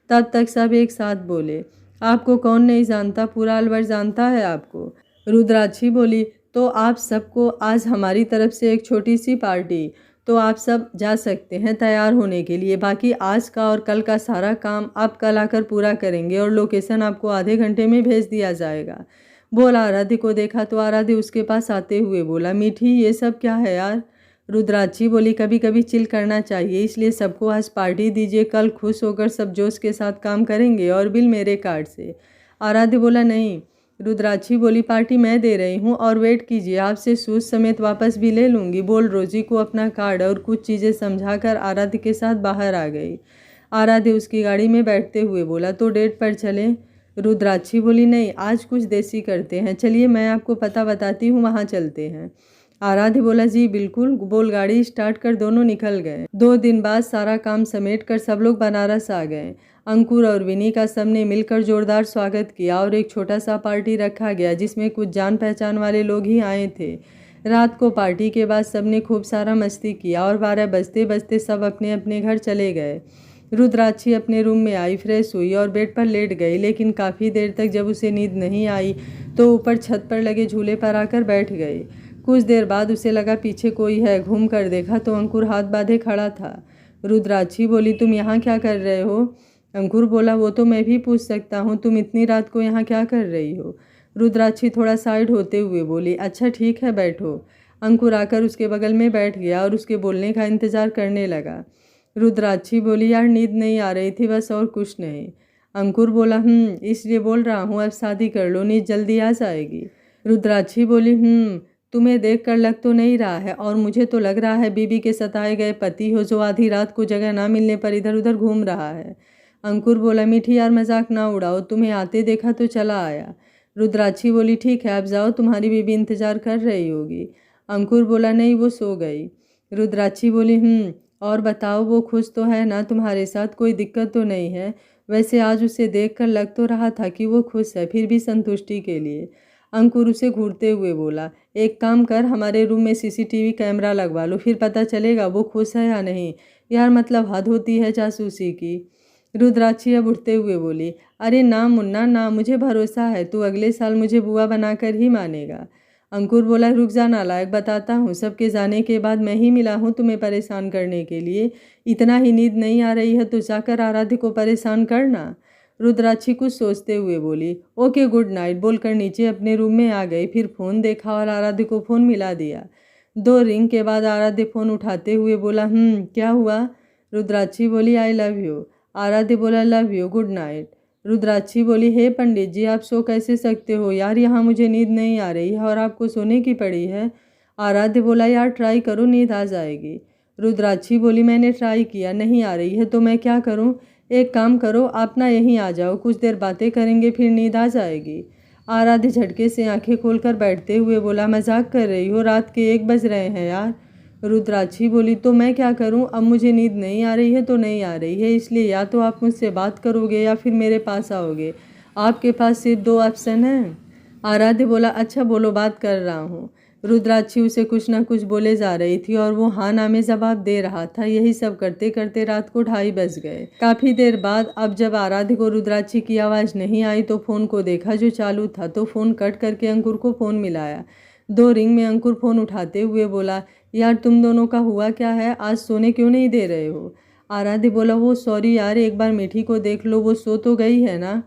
तब तक सब एक साथ बोले, आपको कौन नहीं जानता, पूरा अलवर जानता है आपको। रुद्राक्षी बोली, तो आप सबको आज हमारी तरफ से एक छोटी सी पार्टी, तो आप सब जा सकते हैं तैयार होने के लिए। बाकी आज का और कल का सारा काम आप कल आकर पूरा करेंगे, और लोकेशन आपको आधे घंटे में भेज दिया जाएगा। बोल आराध्य को देखा तो आराध्य उसके पास आते हुए बोला, मीठी ये सब क्या है यार? रुद्राक्षी बोली, कभी कभी चिल करना चाहिए, इसलिए सबको आज पार्टी दीजिए, कल खुश होकर सब जोश के साथ काम करेंगे, और बिल मेरे कार्ड से। आराध्य बोला, नहीं। रुद्राक्षी बोली, पार्टी मैं दे रही हूँ, और वेट कीजिए, आपसे शूज समेत वापस भी ले लूँगी। बोल रोजी को अपना कार्ड और कुछ चीज़ें समझाकर आराध्य के साथ बाहर आ गई। आराध्य उसकी गाड़ी में बैठते हुए बोला, तो डेट पर चलें? रुद्राक्षी बोली, नहीं, आज कुछ देसी करते हैं, चलिए मैं आपको पता बताती हूँ, वहाँ चलते हैं। आराध्य बोला, जी बिल्कुल। बोल गाड़ी स्टार्ट कर दोनों निकल गए। 2 दिन बाद सारा काम समेट कर सब लोग बनारस आ गए। अंकुर और विनी का सबने मिलकर जोरदार स्वागत किया, और एक छोटा सा पार्टी रखा गया जिसमें कुछ जान पहचान वाले लोग ही आए थे। रात को पार्टी के बाद सबने खूब सारा मस्ती किया, और 12 बजते बजते सब अपने अपने घर चले गए। रुद्राक्षी अपने रूम में आई, फ्रेश हुई और बेड पर लेट गई, लेकिन काफ़ी देर तक जब उसे नींद नहीं आई तो ऊपर छत पर लगे झूले पर आकर बैठ गई। कुछ देर बाद उसे लगा पीछे कोई है। घूम कर देखा तो अंकुर हाथ बांधे खड़ा था। रुद्राक्षी बोली, तुम यहाँ क्या कर रहे हो? अंकुर बोला, वो तो मैं भी पूछ सकता हूँ, तुम इतनी रात को यहाँ क्या कर रही हो? रुद्राक्षी थोड़ा साइड होते हुए बोली, अच्छा ठीक है बैठो। अंकुर आकर उसके बगल में बैठ गया और उसके बोलने का इंतज़ार करने लगा। रुद्राक्षी बोली, यार नींद नहीं आ रही थी बस, और कुछ नहीं। अंकुर बोला, इसलिए बोल रहा हूँ अब शादी कर लो, नींद जल्दी आ जाएगी। रुद्राक्षी बोली, तुम्हें देख कर लग तो नहीं रहा है, और मुझे तो लग रहा है बीबी के सताए गए पति हो जो आधी रात को जगह ना मिलने पर इधर उधर घूम रहा है। अंकुर बोला, मीठी यार मजाक ना उड़ाओ, तुम्हें आते देखा तो चला आया। रुद्राक्षी बोली, ठीक है अब जाओ, तुम्हारी बीबी इंतजार कर रही होगी। अंकुर बोला, नहीं वो सो गई। रुद्राक्षी बोली, और बताओ वो खुश तो है ना तुम्हारे साथ, कोई दिक्कत तो नहीं है? वैसे आज उसे देखकर लग तो रहा था कि वो खुश है, फिर भी संतुष्टि के लिए। अंकुर उसे घूरते हुए बोला, एक काम कर, हमारे रूम में सीसीटीवी कैमरा लगवा लो, फिर पता चलेगा वो खुश है या नहीं। यार मतलब हद होती है जासूसी की। रुद्राक्षी अब उठते हुए बोली, अरे ना मुन्ना ना, मुझे भरोसा है तू अगले साल मुझे बुआ बनाकर ही मानेगा। अंकुर बोला, रुक जा नालायक, बताता हूँ, सबके जाने के बाद मैं ही मिला हूँ तुम्हें परेशान करने के लिए। इतना ही नींद नहीं आ रही है तो जाकर आराध्य को परेशान करना। रुद्राक्षी कुछ सोचते हुए बोली, ओके गुड नाइट बोलकर नीचे अपने रूम में आ गई। फिर फ़ोन देखा और आराध्य को फ़ोन मिला दिया। 2 रिंग के बाद आराध्य फ़ोन उठाते हुए बोला, क्या हुआ? रुद्राक्षी बोली, आई लव यू। आराध्य बोला, लव यू, गुड नाइट। रुद्राक्षी बोली, हे पंडित जी आप सो कैसे सकते हो यार, यहाँ मुझे नींद नहीं आ रही है और आपको सोने की पड़ी है। आराध्य बोला, यार ट्राई करो, नींद आ जाएगी। रुद्राक्षी बोली, मैंने ट्राई किया, नहीं आ रही है तो मैं क्या करूँ? एक काम करो, आप ना यहीं आ जाओ, कुछ देर बातें करेंगे फिर नींद आ जाएगी। आराध्य झटके से आंखें खोलकर बैठते हुए बोला, मजाक कर रही हो, रात के 1 बज रहे हैं यार। रुद्राक्षी बोली, तो मैं क्या करूं, अब मुझे नींद नहीं आ रही है तो नहीं आ रही है, इसलिए या तो आप मुझसे बात करोगे या फिर मेरे पास आओगे, आपके पास सिर्फ 2 ऑप्शन हैं। आराध्य बोला, अच्छा बोलो, बात कर रहा हूँ। रुद्राक्षी उसे कुछ ना कुछ बोले जा रही थी और वो हाँ ना में जवाब दे रहा था। यही सब करते करते रात को 2:30 बज गए। काफ़ी देर बाद अब जब आराध्य को रुद्राक्षी की आवाज़ नहीं आई तो फ़ोन को देखा जो चालू था, तो फ़ोन कट करके अंकुर को फ़ोन मिलाया। 2 रिंग में अंकुर फ़ोन उठाते हुए बोला, यार तुम दोनों का हुआ क्या है, आज सोने क्यों नहीं दे रहे हो? आराध्य बोला, वो सॉरी यार, एक बार मीठी को देख लो, वो सो तो गई है ना।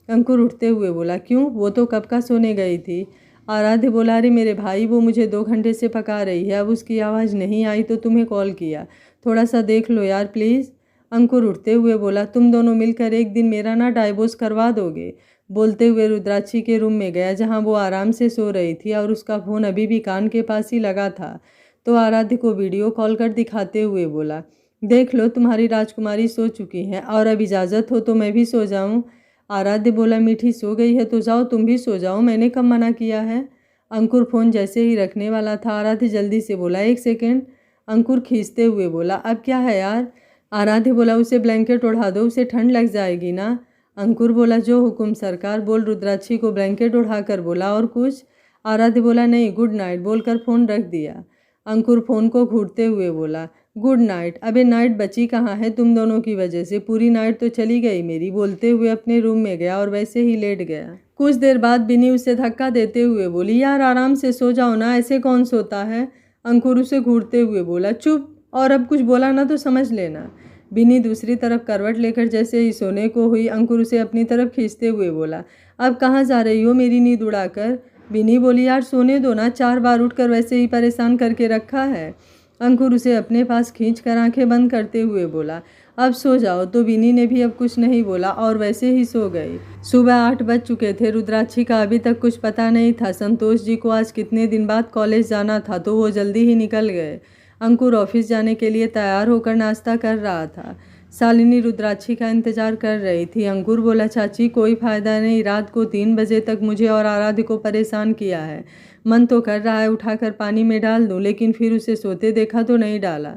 अंकुर उठते हुए बोला, क्यों, वो तो कब का सोने गई थी। आराध्य बोला, अरे मेरे भाई वो मुझे 2 घंटे से पका रही है, अब उसकी आवाज़ नहीं आई तो तुम्हें कॉल किया, थोड़ा सा देख लो यार प्लीज़। अंकुर उठते हुए बोला, तुम दोनों मिलकर एक दिन मेरा ना डाइवोर्स करवा दोगे। बोलते हुए रुद्राक्षी के रूम में गया जहाँ वो आराम से सो रही थी और उसका फ़ोन अभी भी कान के पास ही लगा था। तो आराध्य को वीडियो कॉल कर दिखाते हुए बोला, देख लो तुम्हारी राजकुमारी सो चुकी हैं और अब इजाज़त हो तो मैं भी सो जाऊं। आराध्य बोला, मीठी सो गई है तो जाओ तुम भी सो जाओ, मैंने कब मना किया है। अंकुर फ़ोन जैसे ही रखने वाला था आराध्य जल्दी से बोला, 1 सेकेंड। अंकुर खींचते हुए बोला, अब क्या है यार। आराध्य बोला, उसे ब्लैंकेट ओढ़ा दो, उसे ठंड लग जाएगी ना। अंकुर बोला, जो हुक्म सरकार। बोल रुद्राक्षी को ब्लैंकेट उठाकर बोला, और कुछ? आराध्य बोला, नहीं, गुड नाइट बोलकर फ़ोन रख दिया। अंकुर फ़ोन को घूरते हुए बोला, गुड नाइट। अबे नाइट बची कहाँ है तुम दोनों की वजह से, पूरी नाइट तो चली गई मेरी। बोलते हुए अपने रूम में गया और वैसे ही लेट गया। कुछ देर बाद बिनी उसे धक्का देते हुए बोली, यार आराम से सो जाओ ना, ऐसे कौन सोता है। अंकुर उसे घूरते हुए बोला, चुप, और अब कुछ बोला ना तो समझ लेना। बिनी दूसरी तरफ करवट लेकर जैसे ही सोने को हुई, अंकुर उसे अपनी तरफ खींचते हुए बोला, अब कहाँ जा रही हो मेरी नींद उड़ाकर। बिनी बोली, यार सोने दो ना, 4 बार उठकर वैसे ही परेशान करके रखा है। अंकुर उसे अपने पास खींचकर आंखें बंद करते हुए बोला, अब सो जाओ। तो बिनी ने भी अब कुछ नहीं बोला और वैसे ही सो गई। सुबह 8 बज चुके थे। रुद्राक्षी का अभी तक कुछ पता नहीं था। संतोष जी को आज कितने दिन बाद कॉलेज जाना था तो वो जल्दी ही निकल गए। अंकुर ऑफिस जाने के लिए तैयार होकर नाश्ता कर रहा था। शालिनी रुद्राक्षी का इंतजार कर रही थी। अंकुर बोला, चाची कोई फ़ायदा नहीं, रात को 3 बजे तक मुझे और आराध्य को परेशान किया है। मन तो कर रहा है उठाकर पानी में डाल दूं, लेकिन फिर उसे सोते देखा तो नहीं डाला।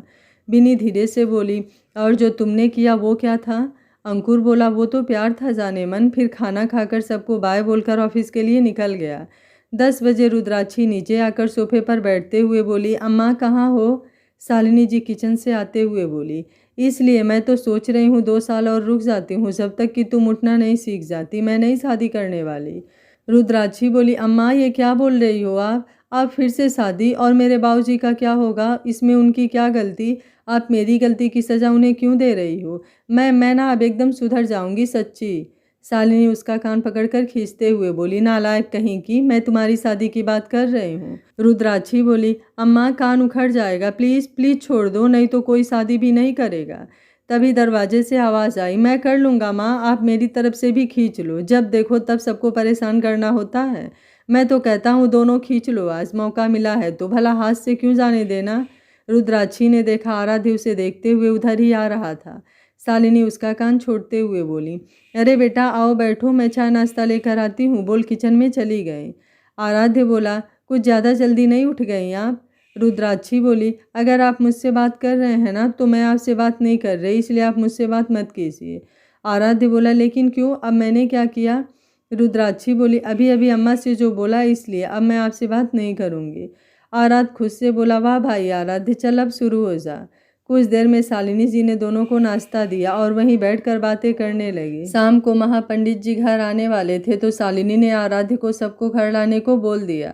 बिनी धीरे से बोली, और जो तुमने किया वो क्या था। अंकुर बोला, वो तो प्यार था जाने मन। फिर खाना खाकर सबको बाय बोलकर ऑफिस के लिए निकल गया। 10 बजे रुद्राक्षी नीचे आकर सोफे पर बैठते हुए बोली, अम्मा कहाँ हो। शालिनी जी किचन से आते हुए बोली, इसलिए मैं तो सोच रही हूँ 2 साल और रुक जाती हूँ, जब तक कि तुम उठना नहीं सीख जाती। मैं नहीं शादी करने वाली। रुद्राक्षी बोली, अम्मा ये क्या बोल रही हो आप फिर से शादी? और मेरे बाबूजी का क्या होगा? इसमें उनकी क्या गलती? आप मेरी गलती की सज़ा उन्हें क्यों दे रही हो? मैं ना अब एकदम सुधर जाऊंगी, सच्ची। शालिनी उसका कान पकड़कर खींचते हुए बोली, नालायक कहीं की, मैं तुम्हारी शादी की बात कर रही हूँ। रुद्राक्षी बोली, अम्मा कान उखड़ जाएगा, प्लीज़ प्लीज़ छोड़ दो, नहीं तो कोई शादी भी नहीं करेगा। तभी दरवाजे से आवाज़ आई, मैं कर लूँगा माँ, आप मेरी तरफ से भी खींच लो। जब देखो तब सबको परेशान करना होता है। मैं तो कहता हूँ दोनों खींच लो, आज मौका मिला है तो भला हाथ से क्यों जाने देना। रुद्राक्षी ने देखा आराध्य उसे देखते हुए उधर ही आ रहा था। शालिनी उसका कान छोड़ते हुए बोली, अरे बेटा आओ बैठो, मैं चाय नाश्ता लेकर आती हूँ, बोल किचन में चली गई। आराध्य बोला, कुछ ज़्यादा जल्दी नहीं उठ गई आप? रुद्राक्षी बोली, अगर आप मुझसे बात कर रहे हैं ना तो मैं आपसे बात नहीं कर रही, इसलिए आप मुझसे बात मत कीजिए। आराध्य बोला, लेकिन क्यों, अब मैंने क्या किया? रुद्राक्षी बोली, अभी अभी अम्मा से जो बोला इसलिए अब मैं आपसे बात नहीं करूँगी। आराध्य खुद से बोला, वाह भाई आराध्य, चल अब शुरू हो जा। कुछ देर में शालिनी जी ने दोनों को नाश्ता दिया और वहीं बैठकर बातें करने लगी। शाम को महापंडित जी घर आने वाले थे तो शालिनी ने आराध्य को सबको घर लाने को बोल दिया।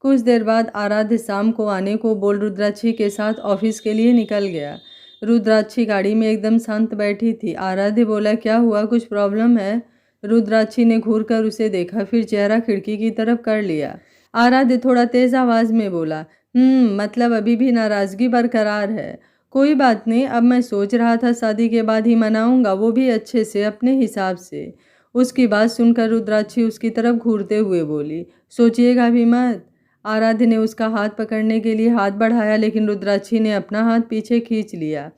कुछ देर बाद आराध्य शाम को आने को बोल रुद्राक्षी के साथ ऑफिस के लिए निकल गया। रुद्राक्षी गाड़ी में एकदम शांत बैठी थी। आराध्य बोला, क्या हुआ, कुछ प्रॉब्लम है? रुद्राक्षी ने घूर कर उसे देखा, फिर चेहरा खिड़की की तरफ कर लिया। आराध्य थोड़ा तेज आवाज में बोला, मतलब अभी भी नाराजगी बरकरार है। कोई बात नहीं, अब मैं सोच रहा था शादी के बाद ही मनाऊंगा, वो भी अच्छे से अपने हिसाब से। उसकी बात सुनकर रुद्राक्षी उसकी तरफ घूरते हुए बोली, सोचिएगा भी मत। आराध्य ने उसका हाथ पकड़ने के लिए हाथ बढ़ाया, लेकिन रुद्राक्षी ने अपना हाथ पीछे खींच लिया।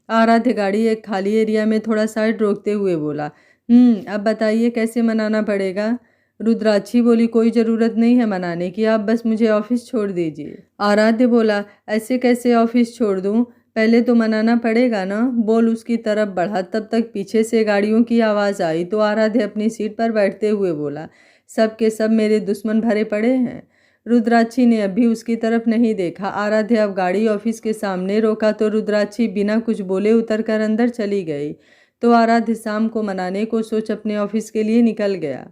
आराध्य गाड़ी एक खाली एरिया में थोड़ा साइड रोकते हुए बोला, अब बताइए कैसे मनाना पड़ेगा? रुद्राक्षी बोली, कोई ज़रूरत नहीं है मनाने की, आप बस मुझे ऑफिस छोड़ दीजिए। आराध्य बोला, ऐसे कैसे ऑफिस छोड़ दूँ, पहले तो मनाना पड़ेगा ना, बोल उसकी तरफ बढ़ा। तब तक पीछे से गाड़ियों की आवाज़ आई तो आराध्य अपनी सीट पर बैठते हुए बोला, सब के सब मेरे दुश्मन भरे पड़े हैं। रुद्राक्षी ने अभी उसकी तरफ नहीं देखा। आराध्य अब गाड़ी ऑफिस के सामने रोका तो रुद्राक्षी बिना कुछ बोले उतरकर अंदर चली गई। तो आराध्य शाम को मनाने को सोच अपने ऑफिस के लिए निकल गया।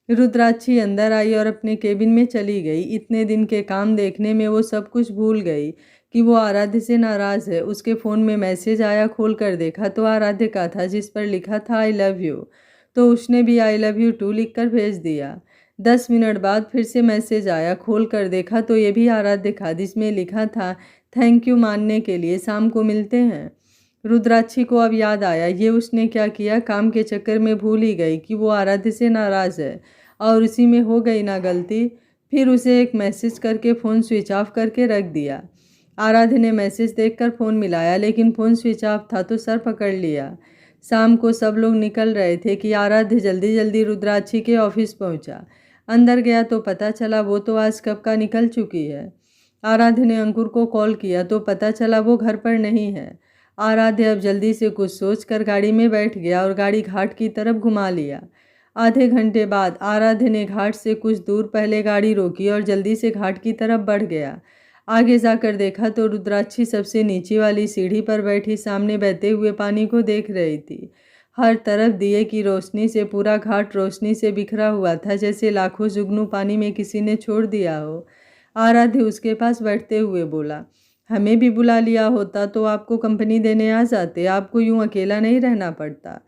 रुद्राक्षी अंदर आई और अपने केबिन में चली गई। इतने दिन के काम देखने में वो सब कुछ भूल गई कि वो आराध्य से नाराज़ है। उसके फ़ोन में मैसेज आया, खोल कर देखा तो आराध्य का था, जिस पर लिखा था आई लव यू। तो उसने भी आई लव यू टू लिख कर भेज दिया। 10 मिनट बाद फिर से मैसेज आया, खोल कर देखा तो ये भी आराध्य था, जिसमें लिखा था थैंक यू मानने के लिए, शाम को मिलते हैं। रुद्राक्षी को अब याद आया ये उसने क्या किया, काम के चक्कर में भूल ही गई कि वो आराध्य से नाराज़ है और उसी में हो गई ना गलती। फिर उसे एक मैसेज करके फ़ोन स्विच ऑफ करके रख दिया। आराध्य ने मैसेज देखकर फ़ोन मिलाया, लेकिन फ़ोन स्विच ऑफ था तो सर पकड़ लिया। शाम को सब लोग निकल रहे थे कि आराध्य जल्दी जल्दी रुद्राक्षी के ऑफिस पहुंचा। अंदर गया तो पता चला वो तो आज कब का निकल चुकी है। आराध्य ने अंकुर को कॉल किया तो पता चला वो घर पर नहीं है। आराध्य अब जल्दी से कुछ सोचकर गाड़ी में बैठ गया और गाड़ी घाट की तरफ घुमा लिया। आधे घंटे बाद आराध्य ने घाट से कुछ दूर पहले गाड़ी रोकी और जल्दी से घाट की तरफ बढ़ गया। आगे जाकर देखा तो रुद्राक्षी सबसे नीचे वाली सीढ़ी पर बैठी सामने बहते हुए पानी को देख रही थी। हर तरफ दिए की रोशनी से पूरा घाट रोशनी से बिखरा हुआ था, जैसे लाखों जुगनू पानी में किसी ने छोड़ दिया हो। आराध्य उसके पास बैठते हुए बोला, हमें भी बुला लिया होता तो आपको कंपनी देने आ जाते, आपको यूं अकेला नहीं रहना पड़ता।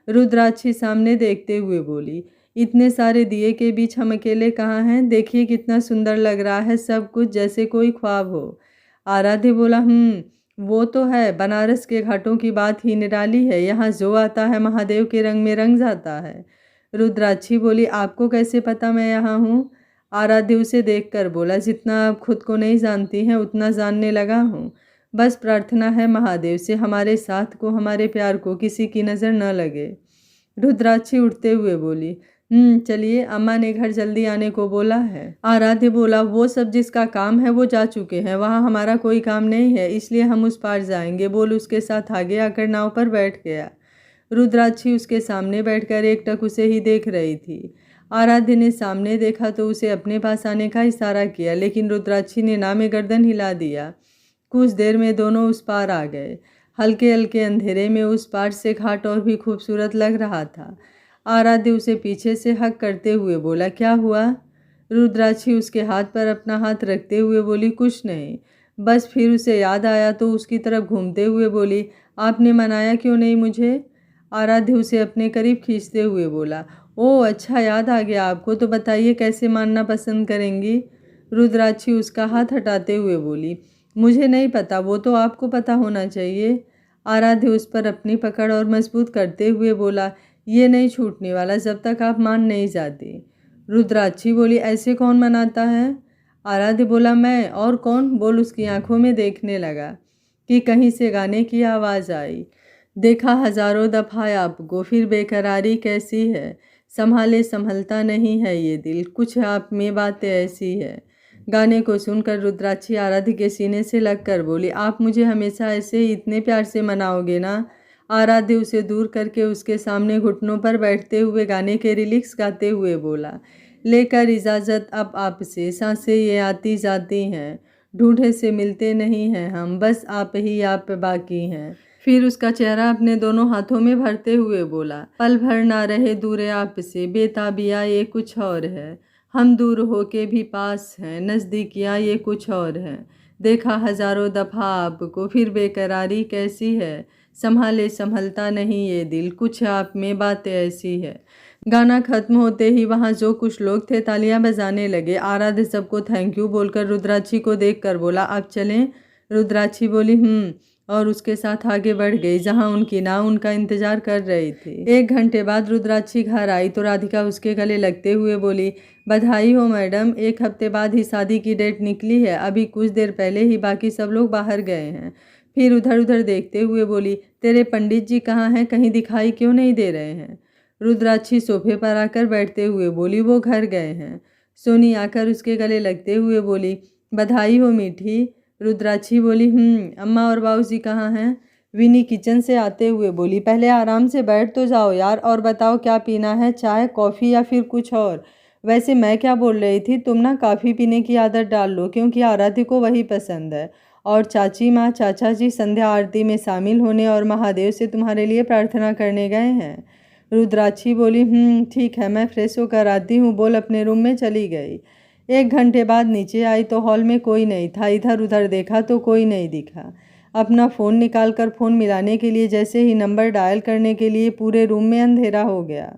रुद्राक्षी सामने देखते हुए बोली, इतने सारे दिए के बीच हम अकेले कहाँ हैं, देखिए कितना सुंदर लग रहा है सब कुछ, जैसे कोई ख्वाब हो। आराध्य बोला, वो तो है, बनारस के घाटों की बात ही निराली है, यहाँ जो आता है महादेव के रंग में रंग जाता है। रुद्राक्षी बोली, आपको कैसे पता मैं यहाँ हूँ? आराध्य उसे देखकर बोला, जितना आप खुद को नहीं जानती हैं उतना जानने लगा हूँ। बस प्रार्थना है महादेव से हमारे साथ को, हमारे प्यार को किसी की नज़र न लगे। रुद्राक्षी उठते हुए बोली, चलिए, अम्मा ने घर जल्दी आने को बोला है। आराध्य बोला, वो सब जिसका काम है वो जा चुके हैं, वहाँ हमारा कोई काम नहीं है, इसलिए हम उस पार जाएंगे, बोल उसके साथ आगे आकर नाव पर बैठ गया। रुद्राक्षी उसके सामने बैठकर एकटक उसे ही देख रही थी। आराध्य ने सामने देखा तो उसे अपने पास आने का इशारा किया, लेकिन रुद्राक्षी ने ना में गर्दन हिला दिया। कुछ देर में दोनों उस पार आ गए। हल्के हल्के अंधेरे में उस पार से घाट और भी खूबसूरत लग रहा था। आराध्य उसे पीछे से हक करते हुए बोला, क्या हुआ? रुद्राक्षी उसके हाथ पर अपना हाथ रखते हुए बोली, कुछ नहीं। बस फिर उसे याद आया तो उसकी तरफ घूमते हुए बोली, आपने मनाया क्यों नहीं मुझे? आराध्य उसे अपने करीब खींचते हुए बोला, ओह अच्छा, याद आ गया आपको, तो बताइए कैसे मानना पसंद करेंगी? रुद्राक्षी उसका हाथ हटाते हुए बोली, मुझे नहीं पता, वो तो आपको पता होना चाहिए। आराध्य उस पर अपनी पकड़ और मजबूत करते हुए बोला, ये नहीं छूटने वाला जब तक आप मान नहीं जाती। रुद्राक्षी बोली, ऐसे कौन मनाता है? आराध्य बोला, मैं और कौन? बोल उसकी आंखों में देखने लगा कि कहीं से गाने की आवाज़ आई। देखा हजारों दफ़ा आपको, फिर बेकरारी कैसी है, संभाले संभलता नहीं है ये दिल, कुछ आप में बातें ऐसी है। गाने को सुनकर रुद्राक्षी आराध्य के सीने से लगकर बोली, आप मुझे हमेशा ऐसे ही इतने प्यार से मनाओगे ना? आराध्य उसे दूर करके उसके सामने घुटनों पर बैठते हुए गाने के लिरिक्स गाते हुए बोला, लेकर इजाज़त अब आपसे, सांसें ये आती जाती हैं, ढूंढे से मिलते नहीं हैं हम, बस आप ही आप बाकी हैं। फिर उसका चेहरा अपने दोनों हाथों में भरते हुए बोला, पल भर ना रहे दूर आपसे, बेताबिया ये कुछ और है, हम दूर होके भी पास हैं, नज़दीकियाँ ये कुछ और हैं। देखा हजारों दफ़ा आपको, फिर बेकरारी कैसी है, संभाले संभलता नहीं ये दिल, कुछ आप में बातें ऐसी है। गाना खत्म होते ही वहाँ जो कुछ लोग थे तालियां बजाने लगे। आराध्य सबको थैंक यू बोलकर रुद्राक्षी को देखकर बोला, आप चलें? रुद्राक्षी बोली, और उसके साथ आगे बढ़ गई जहाँ उनकी नाव उनका इंतजार कर रही थी। 1 घंटे बाद रुद्राक्षी घर आई तो राधिका उसके गले लगते हुए बोली, बधाई हो मैडम, 1 हफ्ते बाद ही शादी की डेट निकली है, अभी कुछ देर पहले ही बाकी सब लोग बाहर गए हैं। फिर उधर उधर देखते हुए बोली, तेरे पंडित जी कहाँ हैं, कहीं दिखाई क्यों नहीं दे रहे हैं? रुद्राक्षी सोफे पर आकर बैठते हुए बोली, वो घर गए हैं। सोनी आकर उसके गले लगते हुए बोली, बधाई हो मीठी। रुद्राक्षी बोली, अम्मा और बाबूजी कहाँ हैं? विनी किचन से आते हुए बोली, पहले आराम से बैठ तो जाओ यार, और बताओ क्या पीना है, चाय कॉफ़ी या फिर कुछ और? वैसे मैं क्या बोल रही थी, तुम ना काफ़ी पीने की आदत डाल लो, क्योंकि आराध्य को वही पसंद है। और चाची माँ चाचा जी संध्या आरती में शामिल होने और महादेव से तुम्हारे लिए प्रार्थना करने गए हैं। रुद्राक्षी बोली, ठीक है, मैं फ्रेश होकर आती हूँ, बोल अपने रूम में चली गई। 1 घंटे बाद नीचे आई तो हॉल में कोई नहीं था। इधर उधर देखा तो कोई नहीं दिखा। अपना फ़ोन निकालकर फ़ोन मिलाने के लिए जैसे ही नंबर डायल करने के लिए पूरे रूम में अंधेरा हो गया।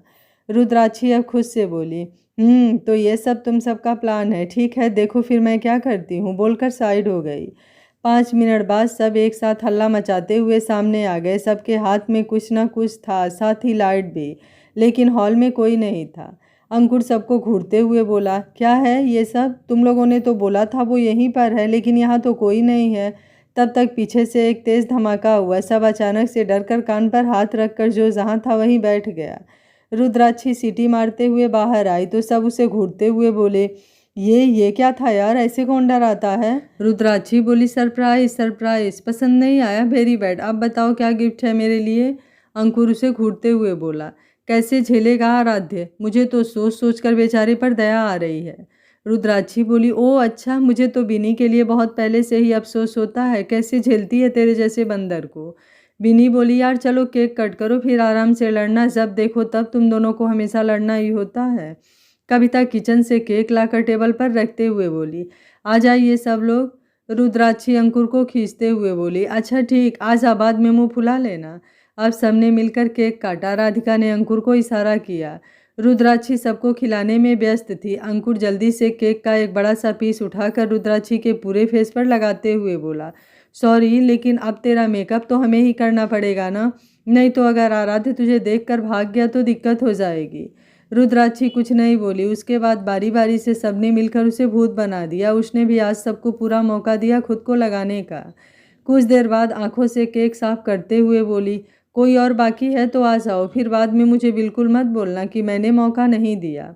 रुद्राक्षी अब खुद से बोली, तो ये सब तुम सबका प्लान है, ठीक है, देखो फिर मैं क्या करती हूँ, बोलकर साइड हो गई। 5 मिनट बाद सब एक साथ हल्ला मचाते हुए सामने आ गए। सबके हाथ में कुछ ना कुछ था, साथ ही लाइट भी, लेकिन हॉल में कोई नहीं था। अंकुर सबको घूरते हुए बोला, क्या है ये सब? तुम लोगों ने तो बोला था वो यहीं पर है, लेकिन यहाँ तो कोई नहीं है। तब तक पीछे से एक तेज़ धमाका हुआ। सब अचानक से डरकर कान पर हाथ रखकर जो जहाँ था वहीं बैठ गया। रुद्राक्षी सीटी मारते हुए बाहर आई तो सब उसे घूरते हुए बोले, ये क्या था यार, ऐसे कौन डराता है? रुद्राक्षी बोली, सरप्राइज सरप्राइज, पसंद नहीं आया, वेरी बैड, अब बताओ क्या गिफ्ट है मेरे लिए? अंकुर उसे घूरते हुए बोला, कैसे झेलेगा आराध्य, मुझे तो सोच सोच कर बेचारे पर दया आ रही है। रुद्राक्षी बोली, ओह अच्छा, मुझे तो बिनी के लिए बहुत पहले से ही अफसोस होता है, कैसे झेलती है तेरे जैसे बंदर को। बिनी बोली, यार चलो केक कट करो, फिर आराम से लड़ना, जब देखो तब तुम दोनों को हमेशा लड़ना ही होता है। कविता किचन से केक लाकर टेबल पर रखते हुए बोली, आ जाइए सब लोग। रुद्राक्षी अंकुर को खींचते हुए बोली, अच्छा ठीक, आज बाद में मुंह फुला लेना। अब सबने मिलकर केक काटा। राधिका ने अंकुर को इशारा किया। रुद्राक्षी सबको खिलाने में व्यस्त थी। अंकुर जल्दी से केक का एक बड़ा सा पीस उठाकर रुद्राक्षी के पूरे फेस पर लगाते हुए बोला, सॉरी, लेकिन अब तेरा मेकअप तो हमें ही करना पड़ेगा ना, नहीं तो अगर आराध्य तुझे देखकर भाग गया तो दिक्कत हो जाएगी। रुद्राक्षी कुछ नहीं बोली। उसके बाद बारी बारी से सबने मिलकर उसे भूत बना दिया। उसने भी आज सबको पूरा मौका दिया खुद को लगाने का। कुछ देर बाद आंखों से केक साफ करते हुए बोली, कोई और बाकी है तो आ जाओ, फिर बाद में मुझे बिल्कुल मत बोलना कि मैंने मौका नहीं दिया।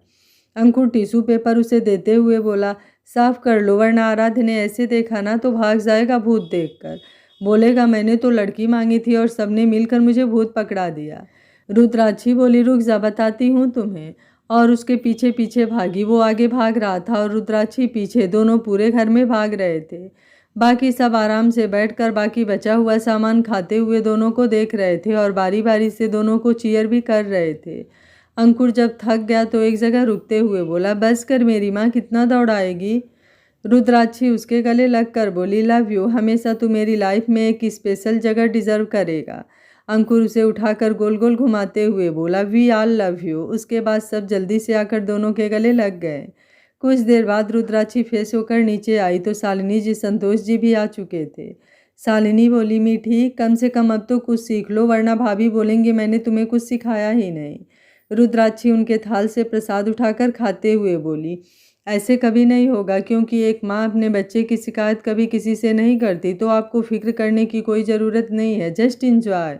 अंकुर टिश्यू पेपर उसे देते हुए बोला, साफ कर लो, वरना आराध्य ने ऐसे देखा ना तो भाग जाएगा भूत देखकर, बोलेगा मैंने तो लड़की मांगी थी और सबने मिलकर मुझे भूत पकड़ा दिया। रुद्राक्षी बोली, रुक जा, बताती हूँ तुम्हें, और उसके पीछे पीछे भागी। वो आगे भाग रहा था और रुद्राक्षी पीछे, दोनों पूरे घर में भाग रहे थे। बाकी सब आराम से बैठकर बाकी बचा हुआ सामान खाते हुए दोनों को देख रहे थे और बारी बारी से दोनों को चीयर भी कर रहे थे। अंकुर जब थक गया तो एक जगह रुकते हुए बोला, बस कर मेरी माँ, कितना दौड़ाएगी। रुद्राक्षी उसके गले लगकर बोली, लव यू, हमेशा तू मेरी लाइफ में एक स्पेशल जगह डिजर्व करेगा। अंकुर उसे उठाकर गोल गोल घुमाते हुए बोला, वी आल लव यू। उसके बाद सब जल्दी से आकर दोनों के गले लग गए। कुछ देर बाद रुद्राक्षी फेस होकर नीचे आई तो शालिनी जी, संतोष जी भी आ चुके थे। शालिनी बोली, मीठी, कम से कम अब तो कुछ सीख लो, वरना भाभी बोलेंगे मैंने तुम्हें कुछ सिखाया ही नहीं। रुद्राक्षी उनके थाल से प्रसाद उठाकर खाते हुए बोली, ऐसे कभी नहीं होगा, क्योंकि एक माँ अपने बच्चे की शिकायत कभी किसी से नहीं करती, तो आपको फिक्र करने की कोई ज़रूरत नहीं है, जस्ट इंजॉय।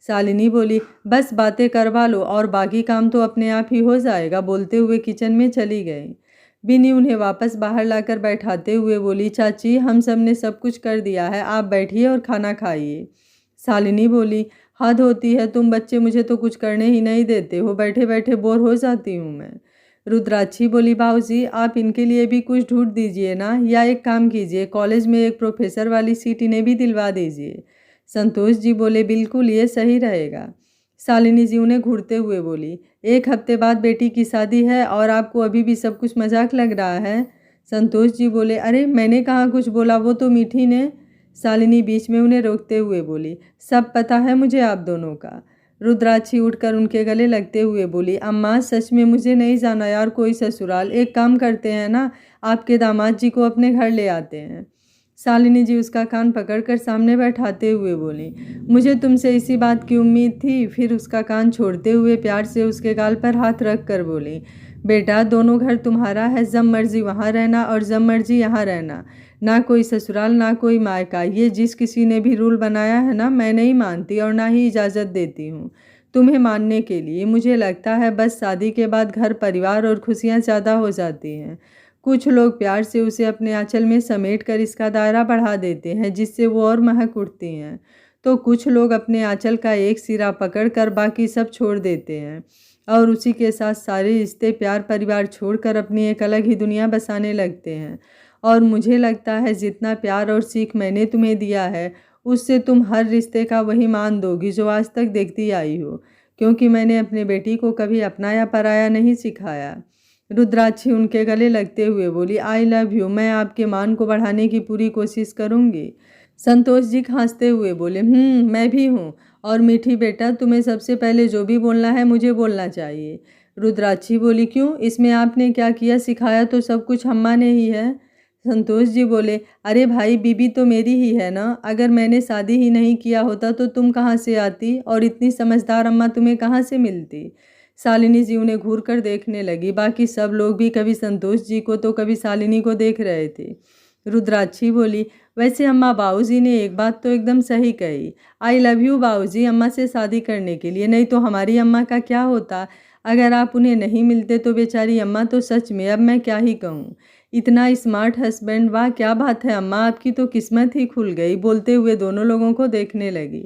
शालिनी बोली, बस बातें करवा लो और बाकी काम तो अपने आप ही हो जाएगा। बोलते हुए किचन में चली गई। बिनी उन्हें वापस बाहर लाकर बैठाते हुए बोली, चाची, हम सब ने सब कुछ कर दिया है, आप बैठिए और खाना खाइए। शालिनी बोली, हद होती है, तुम बच्चे मुझे तो कुछ करने ही नहीं देते हो, बैठे बैठे बोर हो जाती हूँ मैं। रुद्राक्षी बोली, बाबूजी, आप इनके लिए भी कुछ ढूंढ दीजिए ना, या एक काम कीजिए, कॉलेज में एक प्रोफेसर वाली सीट इन्हें भी दिलवा दीजिए। संतोष जी बोले, बिल्कुल, ये सही रहेगा। शालिनी जी उन्हें घूरते हुए बोली, एक हफ्ते बाद बेटी की शादी है और आपको अभी भी सब कुछ मजाक लग रहा है। संतोष जी बोले, अरे मैंने कहाँ कुछ बोला, वो तो मीठी ने। शालिनी बीच में उन्हें रोकते हुए बोली, सब पता है मुझे आप दोनों का। रुद्राक्षी उठकर उनके गले लगते हुए बोली, अम्मा, सच में मुझे नहीं जाना यार कोई ससुराल, एक काम करते हैं ना, आपके दामाद जी को अपने घर ले आते हैं। शालिनी जी उसका कान पकड़कर सामने बैठाते हुए बोली, मुझे तुमसे इसी बात की उम्मीद थी। फिर उसका कान छोड़ते हुए प्यार से उसके गाल पर हाथ रख कर बोली, बेटा, दोनों घर तुम्हारा है, जब मर्जी वहाँ रहना और जब मर्जी यहाँ रहना, ना कोई ससुराल ना कोई मायका। ये जिस किसी ने भी रूल बनाया है ना, मैं नहीं मानती और ना ही इजाज़त देती हूँ तुम्हें मानने के लिए। मुझे लगता है बस शादी के बाद घर परिवार और खुशियाँ ज़्यादा हो जाती हैं। कुछ लोग प्यार से उसे अपने आंचल में समेट कर इसका दायरा बढ़ा देते हैं, जिससे वो और महक उठती हैं, तो कुछ लोग अपने आंचल का एक सिरा पकड़कर बाकी सब छोड़ देते हैं और उसी के साथ सारे रिश्ते, प्यार, परिवार छोड़कर अपनी एक अलग ही दुनिया बसाने लगते हैं। और मुझे लगता है जितना प्यार और सीख मैंने तुम्हें दिया है, उससे तुम हर रिश्ते का वही मान दोगी जो आज तक देखती आई हो, क्योंकि मैंने अपने बेटी को कभी अपना या पराया नहीं सिखाया। रुद्राक्षी उनके गले लगते हुए बोली, आई लव यू, मैं आपके मान को बढ़ाने की पूरी कोशिश करूँगी। संतोष जी खांसते हुए बोले, मैं भी हूँ, और मीठी बेटा, तुम्हें सबसे पहले जो भी बोलना है मुझे बोलना चाहिए। रुद्राक्षी बोली, क्यों, इसमें आपने क्या किया, सिखाया तो सब कुछ अम्मा ने ही है। संतोष जी बोले, अरे भाई, बीबी तो मेरी ही है ना, अगर मैंने शादी ही नहीं किया होता तो तुम कहाँ से आती और इतनी समझदार अम्मा तुम्हें कहाँ से मिलती। शालिनी जी उन्हें घूर कर देखने लगी। बाकी सब लोग भी कभी संतोष जी को तो कभी शालिनी को देख रहे थे। रुद्राक्षी बोली, वैसे अम्मा, बाऊजी ने एक बात तो एकदम सही कही। आई लव यू बाऊजी अम्मा से शादी करने के लिए, नहीं तो हमारी अम्मा का क्या होता। अगर आप उन्हें नहीं मिलते तो बेचारी अम्मा तो सच में, अब मैं क्या ही कहूँ। इतना स्मार्ट हस्बैंड, वाह क्या बात है अम्मा, आपकी तो किस्मत ही खुल गई। बोलते हुए दोनों लोगों को देखने लगी।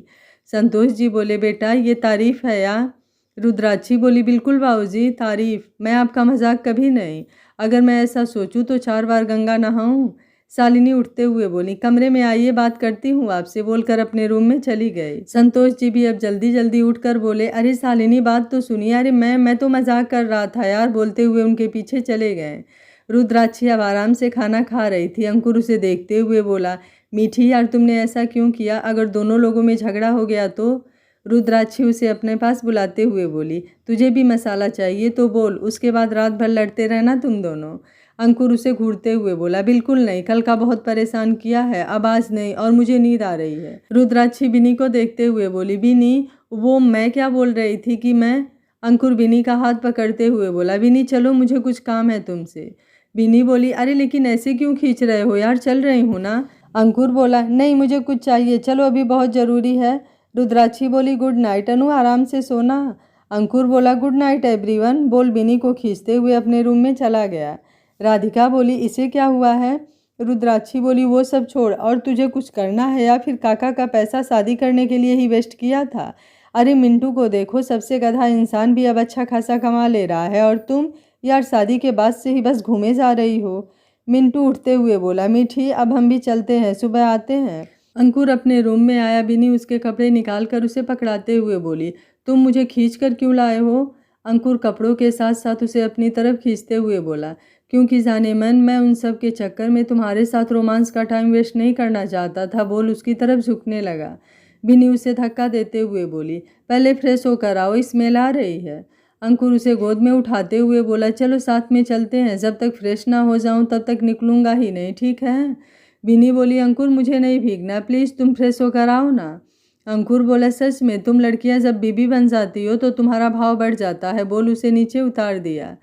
संतोष जी बोले, बेटा, ये तारीफ़ है या। रुद्राक्षी बोली, बिल्कुल बाबूजी, तारीफ़, मैं आपका मजाक कभी नहीं। अगर मैं ऐसा सोचूं तो 4 बार गंगा नहाऊं। शालिनी उठते हुए बोली, कमरे में आइए, बात करती हूँ आपसे, बोलकर अपने रूम में चली गई। संतोष जी भी अब जल्दी जल्दी उठकर बोले, अरे शालिनी, बात तो सुनिए। अरे मैं तो मजाक कर रहा था यार, बोलते हुए उनके पीछे चले गए। रुद्राक्षी अब आराम से खाना खा रही थी। अंकुर उसे देखते हुए बोला, मीठी यार, तुमने ऐसा क्यों किया, अगर दोनों लोगों में झगड़ा हो गया तो। रुद्राक्षी उसे अपने पास बुलाते हुए बोली, तुझे भी मसाला चाहिए तो बोल, उसके बाद रात भर लड़ते रहना तुम दोनों। अंकुर उसे घूरते हुए बोला, बिल्कुल नहीं, कल का बहुत परेशान किया है, अब आज नहीं, और मुझे नींद आ रही है। रुद्राक्षी बिनी को देखते हुए बोली, बिनी, वो मैं क्या बोल रही थी कि मैं। अंकुर बिनी का हाथ पकड़ते हुए बोला, बिनी चलो, मुझे कुछ काम है तुमसे। बिनी बोली, अरे लेकिन ऐसे क्यों खींच रहे हो यार, चल रही हूँ ना। अंकुर बोला, नहीं, मुझे कुछ चाहिए, चलो, अभी बहुत ज़रूरी है। रुद्राक्षी बोली, गुड नाइट अनु, आराम से सोना। अंकुर बोला, गुड नाइट एवरीवन, बोल बिनी को खींचते हुए अपने रूम में चला गया। राधिका बोली, इसे क्या हुआ है। रुद्राक्षी बोली, वो सब छोड़, और तुझे कुछ करना है या फिर काका का पैसा शादी करने के लिए ही वेस्ट किया था। अरे मिंटू को देखो, सबसे गधा इंसान भी अब अच्छा खासा कमा ले रहा है, और तुम यार शादी के बाद से ही बस घूमे जा रही हो। मिंटू उठते हुए बोला, मीठी अब हम भी चलते हैं, सुबह आते हैं। अंकुर अपने रूम में आया। बिनी उसके कपड़े निकाल कर उसे पकड़ाते हुए बोली, तुम मुझे खींच कर क्यों लाए हो? अंकुर कपड़ों के साथ साथ उसे अपनी तरफ खींचते हुए बोला, क्योंकि जाने मन मैं उन सब के चक्कर में तुम्हारे साथ रोमांस का टाइम वेस्ट नहीं करना चाहता था। बोल उसकी तरफ झुकने लगा। बिनी उसे धक्का देते हुए बोली, पहले फ्रेश होकर आओ, स्मेल आ रही है। अंकुर उसे गोद में उठाते हुए बोला, चलो साथ में चलते हैं, जब तक फ्रेश ना हो जाऊं तब तक निकलूंगा ही नहीं, ठीक है? बिनी बोली, अंकुर मुझे नहीं भीगना, प्लीज़ तुम फ्रेश होकर आओ ना। अंकुर बोला, सच में तुम लड़कियां जब बीबी बन जाती हो तो तुम्हारा भाव बढ़ जाता है। बोल उसे नीचे उतार दिया।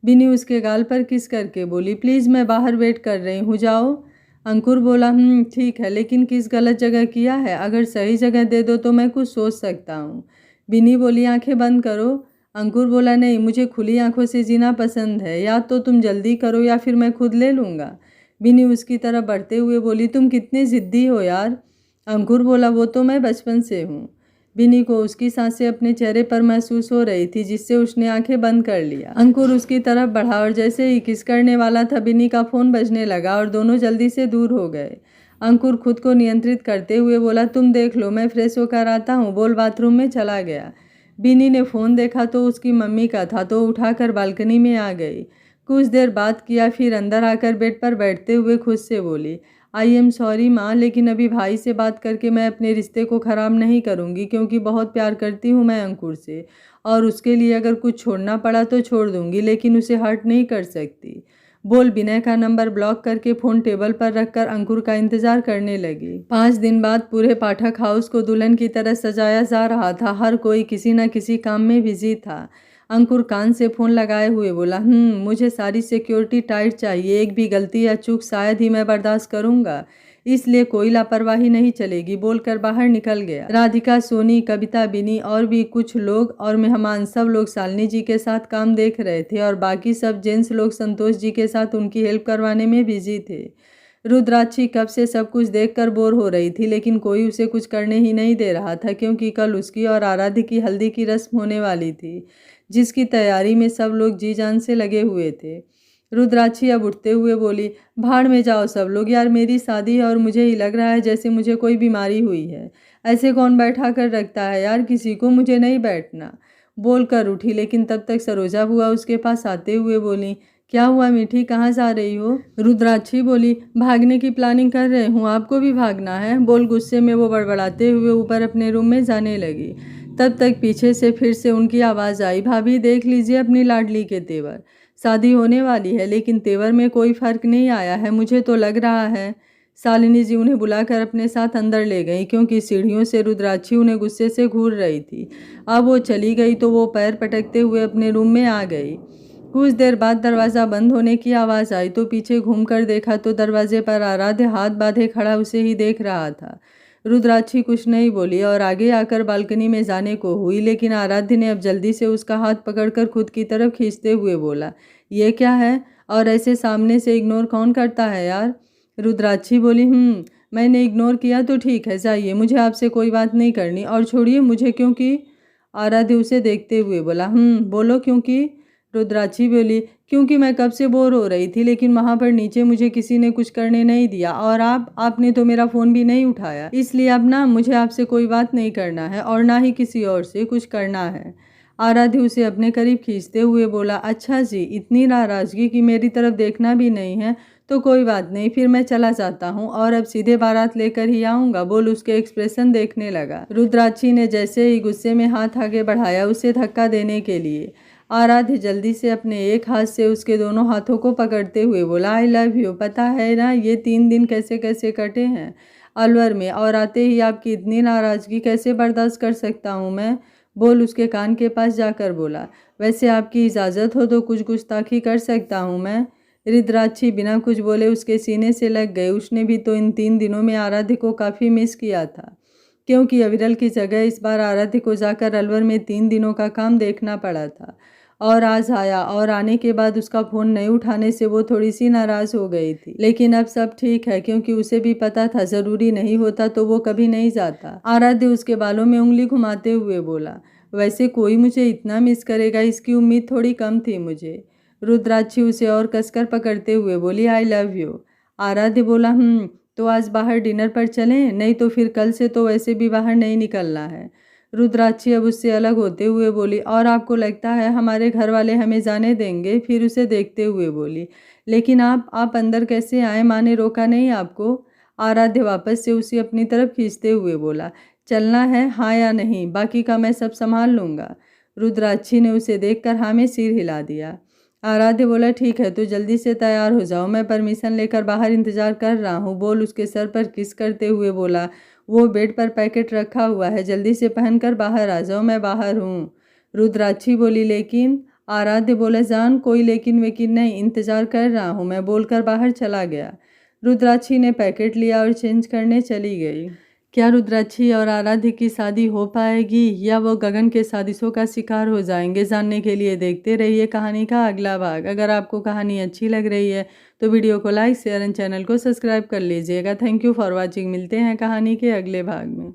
बिनी उसके गाल पर किस करके बोली, प्लीज़ मैं बाहर वेट कर रही हूँ, जाओ। अंकुर बोला, ठीक है, लेकिन किस गलत जगह किया है? अगर सही जगह दे दो तो मैं कुछ सोच सकता हूँ। बिनी बोली, आंखें बंद करो। अंकुर बोला, नहीं, मुझे खुली आंखों से जीना पसंद है, या तो तुम जल्दी करो या फिर मैं खुद ले लूँगा। बिनी उसकी तरफ बढ़ते हुए बोली, तुम कितने ज़िद्दी हो यार। अंकुर बोला, वो तो मैं बचपन से हूँ। बिनी को उसकी सांसें अपने चेहरे पर महसूस हो रही थी, जिससे उसने आंखें बंद कर लिया। अंकुर उसकी तरफ बढ़ा और जैसे ही किस करने वाला था, बिनी का फ़ोन बजने लगा और दोनों जल्दी से दूर हो गए। अंकुर खुद को नियंत्रित करते हुए बोला, तुम देख लो, मैं फ्रेश होकर आता हूँ। बोल बाथरूम में चला गया। बिनी ने फ़ोन देखा तो उसकी मम्मी का था, तो उठाकर बालकनी में आ गई। कुछ देर बात किया, फिर अंदर आकर बेड पर बैठते हुए खुद से बोली, आई एम सॉरी माँ, लेकिन अभी भाई से बात करके मैं अपने रिश्ते को ख़राब नहीं करूँगी, क्योंकि बहुत प्यार करती हूँ मैं अंकुर से, और उसके लिए अगर कुछ छोड़ना पड़ा तो छोड़ दूँगी, लेकिन उसे हर्ट नहीं कर सकती। बोल विनय का नंबर ब्लॉक करके फ़ोन टेबल पर रखकर अंकुर का इंतज़ार करने लगी। 5 दिन बाद पूरे पाठक हाउस को दुल्हन की तरह सजाया जा रहा था। हर कोई किसी न किसी काम में बिजी था। अंकुर कान से फ़ोन लगाए हुए बोला, मुझे सारी सिक्योरिटी टाइट चाहिए, एक भी गलती या चूक शायद ही मैं बर्दाश्त करूँगा, इसलिए कोई लापरवाही नहीं चलेगी। बोलकर बाहर निकल गया। राधिका, सोनी, कविता, बिनी और भी कुछ लोग और मेहमान सब लोग शालिनी जी के साथ काम देख रहे थे, और बाकी सब जेंट्स लोग संतोष जी के साथ उनकी हेल्प करवाने में बिजी थे। रुद्राक्षी कब से सब कुछ देखकर बोर हो रही थी, लेकिन कोई उसे कुछ करने ही नहीं दे रहा था, क्योंकि कल उसकी और आराध्य की हल्दी की रस्म होने वाली थी, जिसकी तैयारी में सब लोग जी जान से लगे हुए थे। रुद्राक्षी अब उठते हुए बोली, भाड़ में जाओ सब लोग, यार मेरी शादी है और मुझे ही लग रहा है जैसे मुझे कोई बीमारी हुई है। ऐसे कौन बैठा कर रखता है यार किसी को, मुझे नहीं बैठना। बोलकर उठी, लेकिन तब तक सरोजा बुआ उसके पास आते हुए बोली, क्या हुआ मीठी, कहाँ जा रही हो? रुद्राक्षी बोली, भागने की प्लानिंग कर रहे हूँ, आपको भी भागना है? बोल गुस्से में वो बड़बड़ाते हुए ऊपर अपने रूम में जाने लगी। तब तक पीछे से फिर से उनकी आवाज़ आई, भाभी देख लीजिए अपनी लाडली के तेवर, शादी होने वाली है लेकिन तेवर में कोई फर्क नहीं आया है, मुझे तो लग रहा है। शालिनी जी उन्हें बुलाकर अपने साथ अंदर ले गई, क्योंकि सीढ़ियों से रुद्राक्षी उन्हें गुस्से से घूर रही थी। अब वो चली गई तो वो पैर पटकते हुए अपने रूम में आ गई। कुछ देर बाद दरवाज़ा बंद होने की आवाज़ आई तो पीछे घूमकर देखा तो दरवाजे पर आराध्य हाथ बांधे खड़ा उसे ही देख रहा था। रुद्राक्षी कुछ नहीं बोली और आगे आकर बालकनी में जाने को हुई, लेकिन आराध्य ने अब जल्दी से उसका हाथ पकड़कर खुद की तरफ खींचते हुए बोला, ये क्या है, और ऐसे सामने से इग्नोर कौन करता है यार? रुद्राक्षी बोली, मैंने इग्नोर किया तो ठीक है, जाइए, मुझे आपसे कोई बात नहीं करनी, और छोड़िए मुझे। क्योंकि? आराध्य उसे देखते हुए बोला, बोलो क्योंकि? रुद्राक्षी बोली, क्योंकि मैं कब से बोर हो रही थी, लेकिन वहाँ पर नीचे मुझे किसी ने कुछ करने नहीं दिया, और आपने तो मेरा फ़ोन भी नहीं उठाया, इसलिए अब ना मुझे आपसे कोई बात नहीं करना है और ना ही किसी और से कुछ करना है। आराध्य उसे अपने करीब खींचते हुए बोला, अच्छा जी, इतनी नाराज़गी कि मेरी तरफ देखना भी नहीं है, तो कोई बात नहीं, फिर मैं चला जाता हूँ और अब सीधे बारात लेकर ही आऊँगा। बोल उसके एक्सप्रेशन देखने लगा। रुद्राक्षी ने जैसे ही गुस्से में हाथ आगे बढ़ाया उसे धक्का देने के लिए, आराध्य जल्दी से अपने एक हाथ से उसके दोनों हाथों को पकड़ते हुए बोला, आई लव यू। पता है ना ये 3 दिन कैसे कैसे कटे हैं अलवर में, और आते ही आपकी इतनी नाराज़गी कैसे बर्दाश्त कर सकता हूँ मैं? बोल उसके कान के पास जाकर बोला, वैसे आपकी इजाज़त हो तो कुछ गुस्ताखी कर सकता हूँ मैं? रुद्राक्षी बिना कुछ बोले उसके सीने से लग गए। उसने भी तो इन 3 दिनों में आराध्य को काफ़ी मिस किया था, क्योंकि अविरल की जगह इस बार आराध्य को जाकर अलवर में 3 दिनों का काम देखना पड़ा था, और आज आया, और आने के बाद उसका फ़ोन नहीं उठाने से वो थोड़ी सी नाराज़ हो गई थी। लेकिन अब सब ठीक है, क्योंकि उसे भी पता था ज़रूरी नहीं होता तो वो कभी नहीं जाता। आराध्य उसके बालों में उंगली घुमाते हुए बोला, वैसे कोई मुझे इतना मिस करेगा इसकी उम्मीद थोड़ी कम थी मुझे। रुद्राक्षी उसे और कसकर पकड़ते हुए बोली, आई लव यू। आराध्य बोला, तो आज बाहर डिनर पर चलें, नहीं तो फिर कल से तो वैसे भी बाहर नहीं निकलना है। रुद्राक्षी अब उससे अलग होते हुए बोली, और आपको लगता है हमारे घर वाले हमें जाने देंगे? फिर उसे देखते हुए बोली, लेकिन आप अंदर कैसे आए? माँ ने रोका नहीं आपको? आराध्य वापस से उसे अपनी तरफ खींचते हुए बोला, चलना है हाँ या नहीं? बाकी का मैं सब संभाल लूँगा। रुद्राक्षी ने उसे देखकर हाँ में सिर हिला दिया। आराध्य बोला, ठीक है तो जल्दी से तैयार हो जाओ, मैं परमिशन लेकर बाहर इंतजार कर रहा हूँ। बोल उसके सर पर किस करते हुए बोला, वो बेड पर पैकेट रखा हुआ है, जल्दी से पहनकर बाहर आ जाओ, मैं बाहर हूँ। रुद्राक्षी बोली, लेकिन? आराध्य बोला, जान कोई लेकिन वेकिन नहीं, इंतजार कर रहा हूँ मैं, बोलकर बाहर चला गया। रुद्राक्षी ने पैकेट लिया और चेंज करने चली गई। क्या रुद्राक्षी और आराध्य की शादी हो पाएगी या वो गगन के साजिशों का शिकार हो जाएंगे? जानने के लिए देखते रहिए कहानी का अगला भाग। अगर आपको कहानी अच्छी लग रही है तो वीडियो को लाइक शेयर एंड चैनल को सब्सक्राइब कर लीजिएगा। Thank you for watching. मिलते हैं कहानी के अगले भाग में।